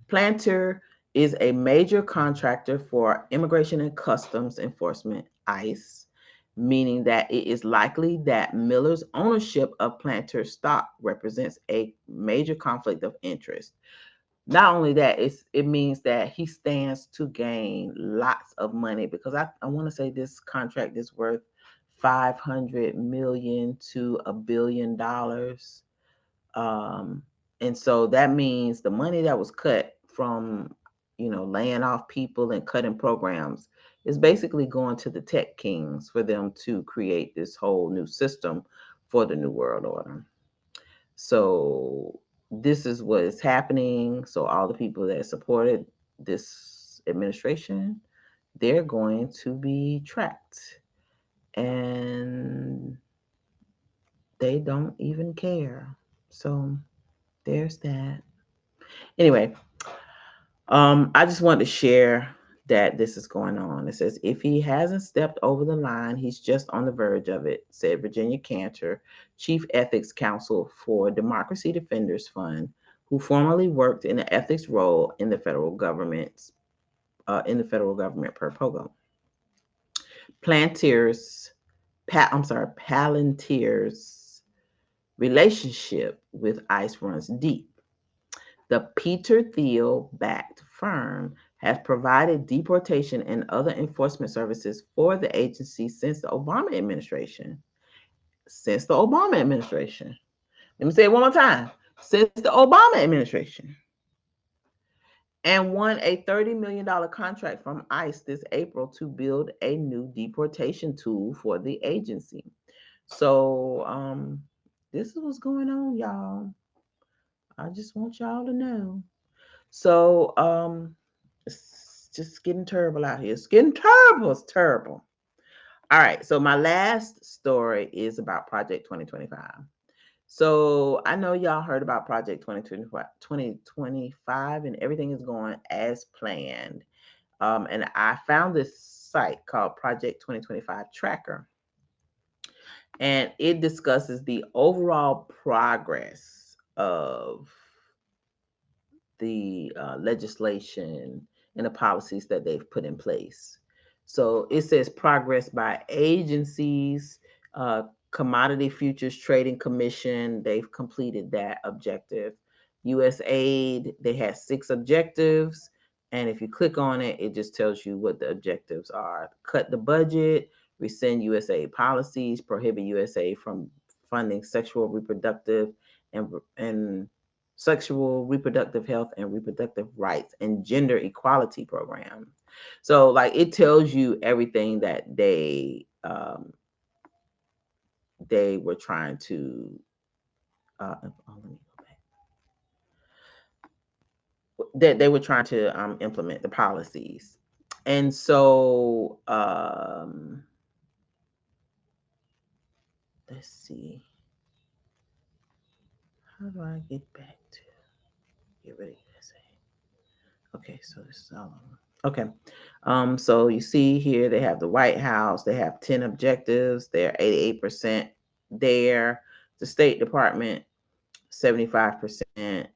Planter is a major contractor for Immigration and Customs Enforcement, ICE, meaning that it is likely that Miller's ownership of Planter stock represents a major conflict of interest. Not only that, it means that he stands to gain lots of money because I want to say this contract is worth 500 million to $1 billion. Um, and so that means the money that was cut from, laying off people and cutting programs is basically going to the tech kings for them to create this whole new system for the New World Order. So this is what is happening. So all the people that supported this administration, they're going to be tracked. And they don't even care. So there's that. Anyway, I just wanted to share that this is going on. It says, if he hasn't stepped over the line, he's just on the verge of it, said Virginia Cantor, Chief Ethics Counsel for Democracy Defenders Fund, who formerly worked in the ethics role in the federal government, per POGO. Palantir's relationship with ICE runs deep. The Peter Thiel backed firm has provided deportation and other enforcement services for the agency since the Obama administration. Since the Obama administration. Let me say it one more time. Since the Obama administration. And won a $30 million contract from ICE this April to build a new deportation tool for the agency. So, this is what's going on, y'all. I just want y'all to know. So, it's just getting terrible out here. It's getting terrible. It's terrible. All right. So my last story is about Project 2025. So I know y'all heard about Project 2025 and everything is going as planned. And I found this site called Project 2025 Tracker. And it discusses the overall progress of the legislation and the policies that they've put in place. So it says progress by agencies, Commodity Futures Trading Commission, they've completed that objective. USAID, they had 6 objectives. And if you click on it, it just tells you what the objectives are. Cut the budget, rescind USAID policies, prohibit USAID from funding and sexual reproductive health and reproductive rights and gender equality programs. So like it tells you everything that they were trying to let me go back. That they were trying to implement the policies. And so let's see. How do I get back to get rid of USA? Okay, so this is all of them. Okay. So you see here they have the White House, they have 10 objectives, they're 88% there. The State Department, 75%.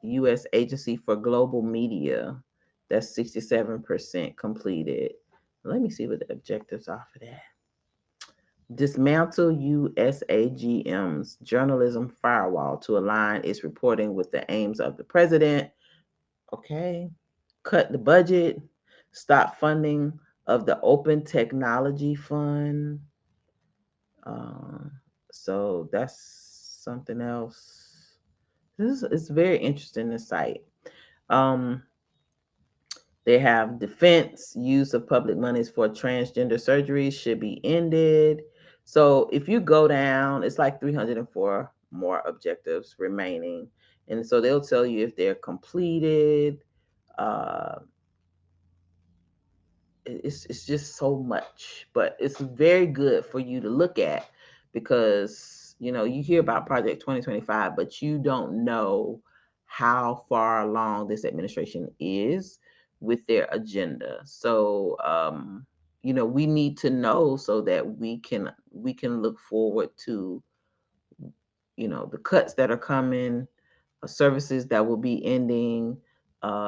US Agency for Global Media, that's 67% completed. Let me see what the objectives are for that. Dismantle USAGM's journalism firewall to align its reporting with the aims of the president. Okay. Cut the budget. Stop funding of the Open Technology Fund. Uh, so that's something else. This is it's very interesting, this site. Um, they have defense, use of public monies for transgender surgeries should be ended. So if you go down, it's like 304 more objectives remaining. And so they'll tell you if they're completed. Uh, it's just so much, but it's very good for you to look at because you hear about Project 2025, but you don't know how far along this administration is with their agenda. So we need to know so that we can look forward to the cuts that are coming, services that will be ending,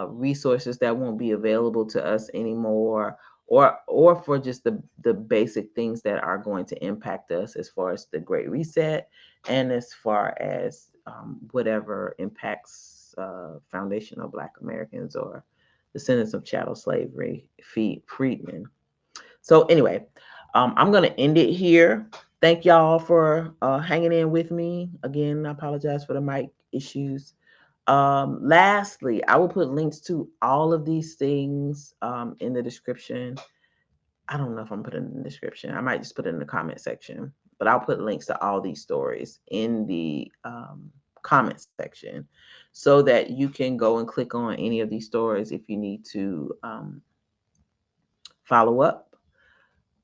resources that won't be available to us anymore, or for just the basic things that are going to impact us as far as the Great Reset and as far as whatever impacts foundational Black Americans or descendants of chattel slavery freedmen. So anyway, I'm gonna end it here. Thank y'all for hanging in with me. Again, I apologize for the mic issues. Lastly, I will put links to all of these things in the description. I don't know if I'm putting it in the description. I might just put it in the comment section, but I'll put links to all these stories in the comment section so that you can go and click on any of these stories if you need to follow up.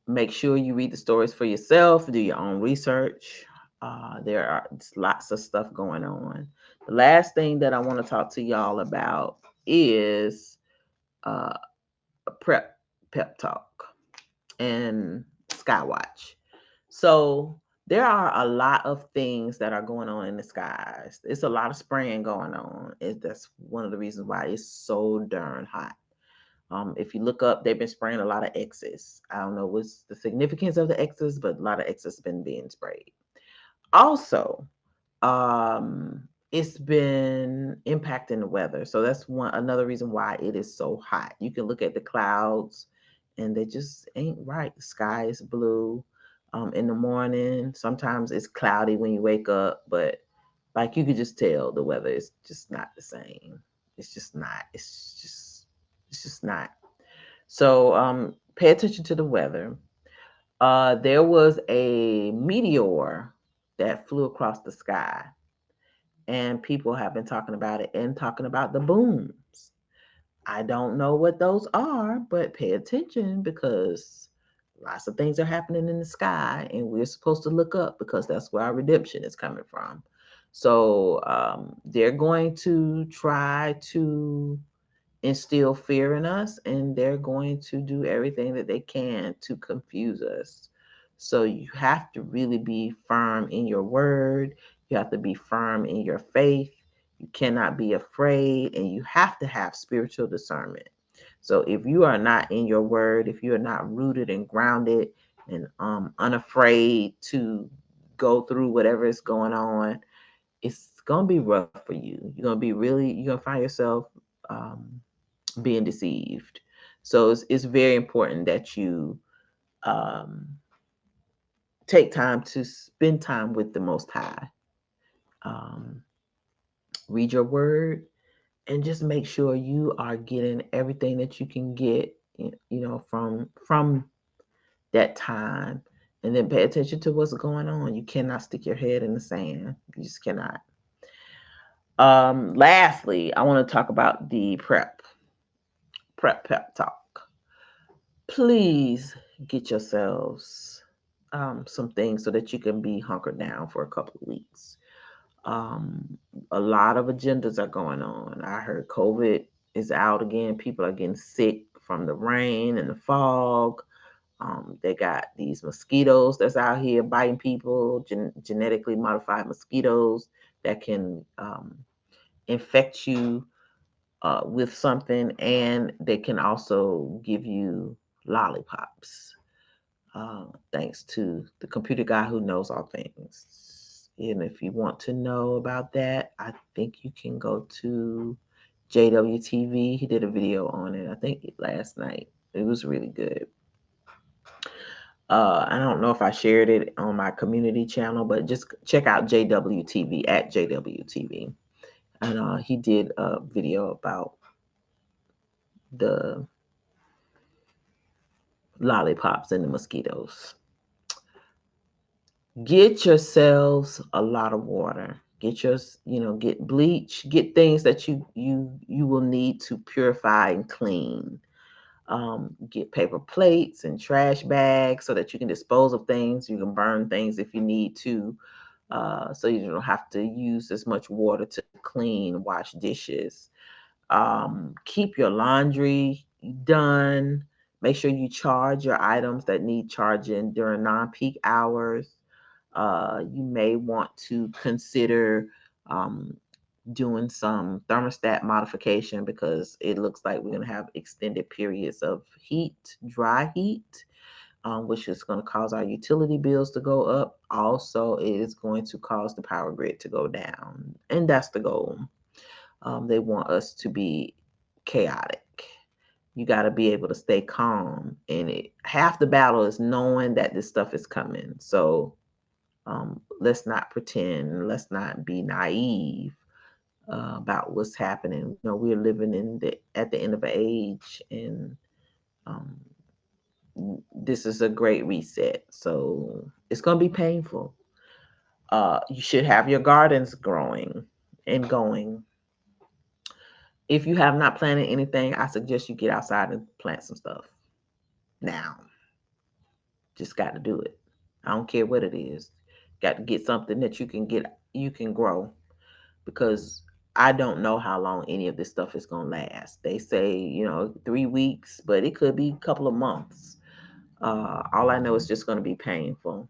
Make sure you read the stories for yourself, do your own research. There are lots of stuff going on. The last thing that I want to talk to y'all about is a pep talk and Skywatch. So there are a lot of things that are going on in the skies. It's a lot of spraying going on. That's one of the reasons why it's so darn hot. If you look up, they've been spraying a lot of X's. I don't know what's the significance of the X's, but a lot of X's been being sprayed. Also, it's been impacting the weather. So that's another reason why it is so hot. You can look at the clouds and they just ain't right. The sky is blue in the morning. Sometimes it's cloudy when you wake up, but like you could just tell the weather is just not the same. It's just not. It's just not. So pay attention to the weather. There was a meteor that flew across the sky, and people have been talking about it and talking about the booms. I don't know what those are, but pay attention because lots of things are happening in the sky, and we're supposed to look up because that's where our redemption is coming from. So they're going to try to instill fear in us, and they're going to do everything that they can to confuse us. So you have to really be firm in your word. You have to be firm in your faith. You cannot be afraid, and you have to have spiritual discernment. So if you are not in your word, if you are not rooted and grounded and unafraid to go through whatever is going on, it's gonna be rough for you. You're gonna find yourself being deceived. So it's very important that you um, take time to spend time with the Most High. Um, Read your word and just make sure you are getting everything that you can get, from that time and then pay attention to what's going on. You cannot stick your head in the sand. You just cannot. Lastly, I want to talk about the prep talk. Please get yourselves some things so that you can be hunkered down for a couple of weeks. Um, a lot of agendas are going on. I heard COVID is out again. People are getting sick from the rain and the fog. They got these mosquitoes that's out here biting people, genetically modified mosquitoes that can infect you with something, and they can also give you lollipops. Thanks to the computer guy who knows all things. And if you want to know about that, I think you can go to JWTV. He did a video on it, I think last night. It was really good. I don't know if I shared it on my community channel, but just check out JWTV at JWTV. And he did a video about the lollipops and the mosquitoes. Get yourselves a lot of water. Get your, get bleach, get things that you will need to purify and clean. Get paper plates and trash bags so that you can dispose of things. You can burn things if you need to, so you don't have to use as much water to clean, wash dishes. Keep your laundry done. Make sure you charge your items that need charging during non-peak hours. You may want to consider um, doing some thermostat modification because it looks like we're going to have extended periods of heat, dry heat, which is going to cause our utility bills to go up. Also, it is going to cause the power grid to go down, and that's the goal. They want us to be chaotic. You got to be able to stay calm, and half the battle is knowing that this stuff is coming. So let's not pretend. Let's not be naive about what's happening. We're living at the end of an age, and um, this is a great reset. So it's going to be painful. You should have your gardens growing and going. If you have not planted anything, I suggest you get outside and plant some stuff now. Just got to do it. I don't care what it is. Got to get something that you can grow, because I don't know how long any of this stuff is going to last. They say, 3 weeks, but it could be a couple of months. All I know is just going to be painful.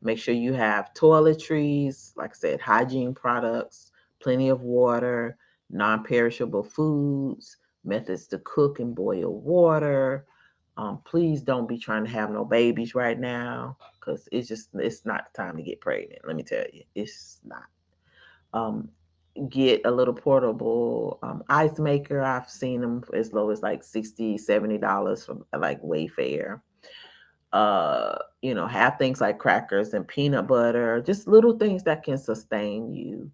Make sure you have toiletries, like I said, hygiene products, plenty of water, non perishable foods, methods to cook and boil water. Please don't be trying to have no babies right now, because it's not the time to get pregnant. Let me tell you, it's not. Um, get a little portable ice maker. I've seen them as low as like $60, $70 from like Wayfair. Have things like crackers and peanut butter, just little things that can sustain you.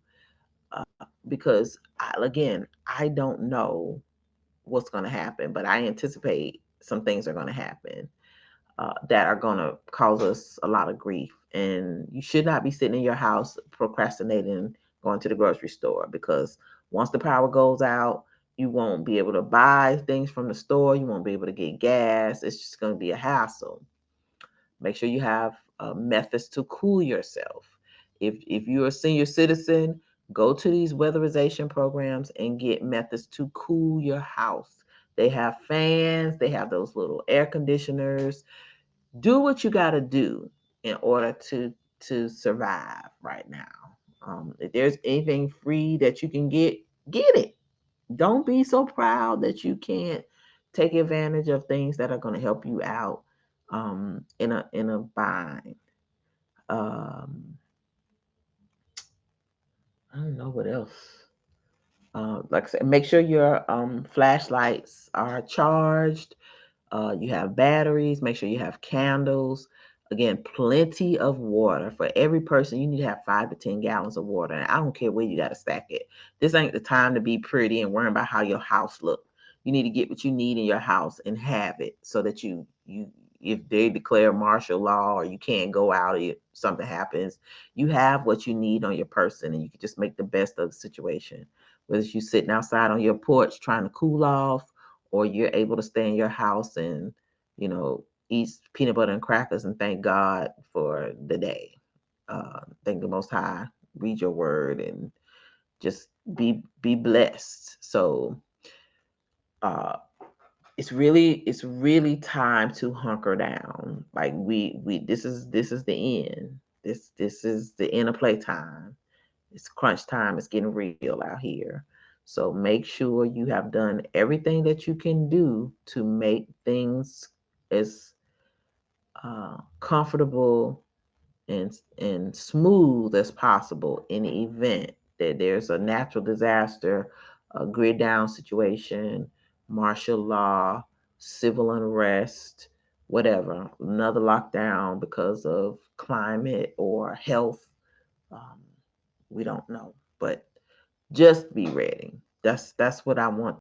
Because again, I don't know what's going to happen, but I anticipate some things are going to happen that are going to cause us a lot of grief. And you should not be sitting in your house procrastinating going to the grocery store, because once the power goes out, you won't be able to buy things from the store. You won't be able to get gas. It's just going to be a hassle. Make sure you have methods to cool yourself. If you're a senior citizen, go to these weatherization programs and get methods to cool your house. They have fans, they have those little air conditioners. Do what you got to do in order to survive right now. If there's anything free that you can get it. Don't be so proud that you can't take advantage of things that are going to help you out in a bind. Um, I don't know what else. Like I said, make sure your flashlights are charged. You have batteries. Make sure you have candles. Again, plenty of water. For every person, you need to have 5 to 10 gallons of water. And I don't care where you got to stack it. This ain't the time to be pretty and worrying about how your house look. You need to get what you need in your house and have it, so that if they declare martial law or you can't go out or something happens, you have what you need on your person and you can just make the best of the situation. Whether it's you sitting outside on your porch trying to cool off, or you're able to stay in your house and, eat peanut butter and crackers and thank God for the day. Thank the Most High, read your word, and just be blessed. So uh, it's really time to hunker down. Like we this is the end. This is the end of playtime. It's crunch time. It's getting real out here. So make sure you have done everything that you can do to make things as comfortable and smooth as possible in the event that there's a natural disaster, a grid down situation, martial law, civil unrest, whatever, another lockdown because of climate or health. Um, we don't know, but just be ready. That's what I want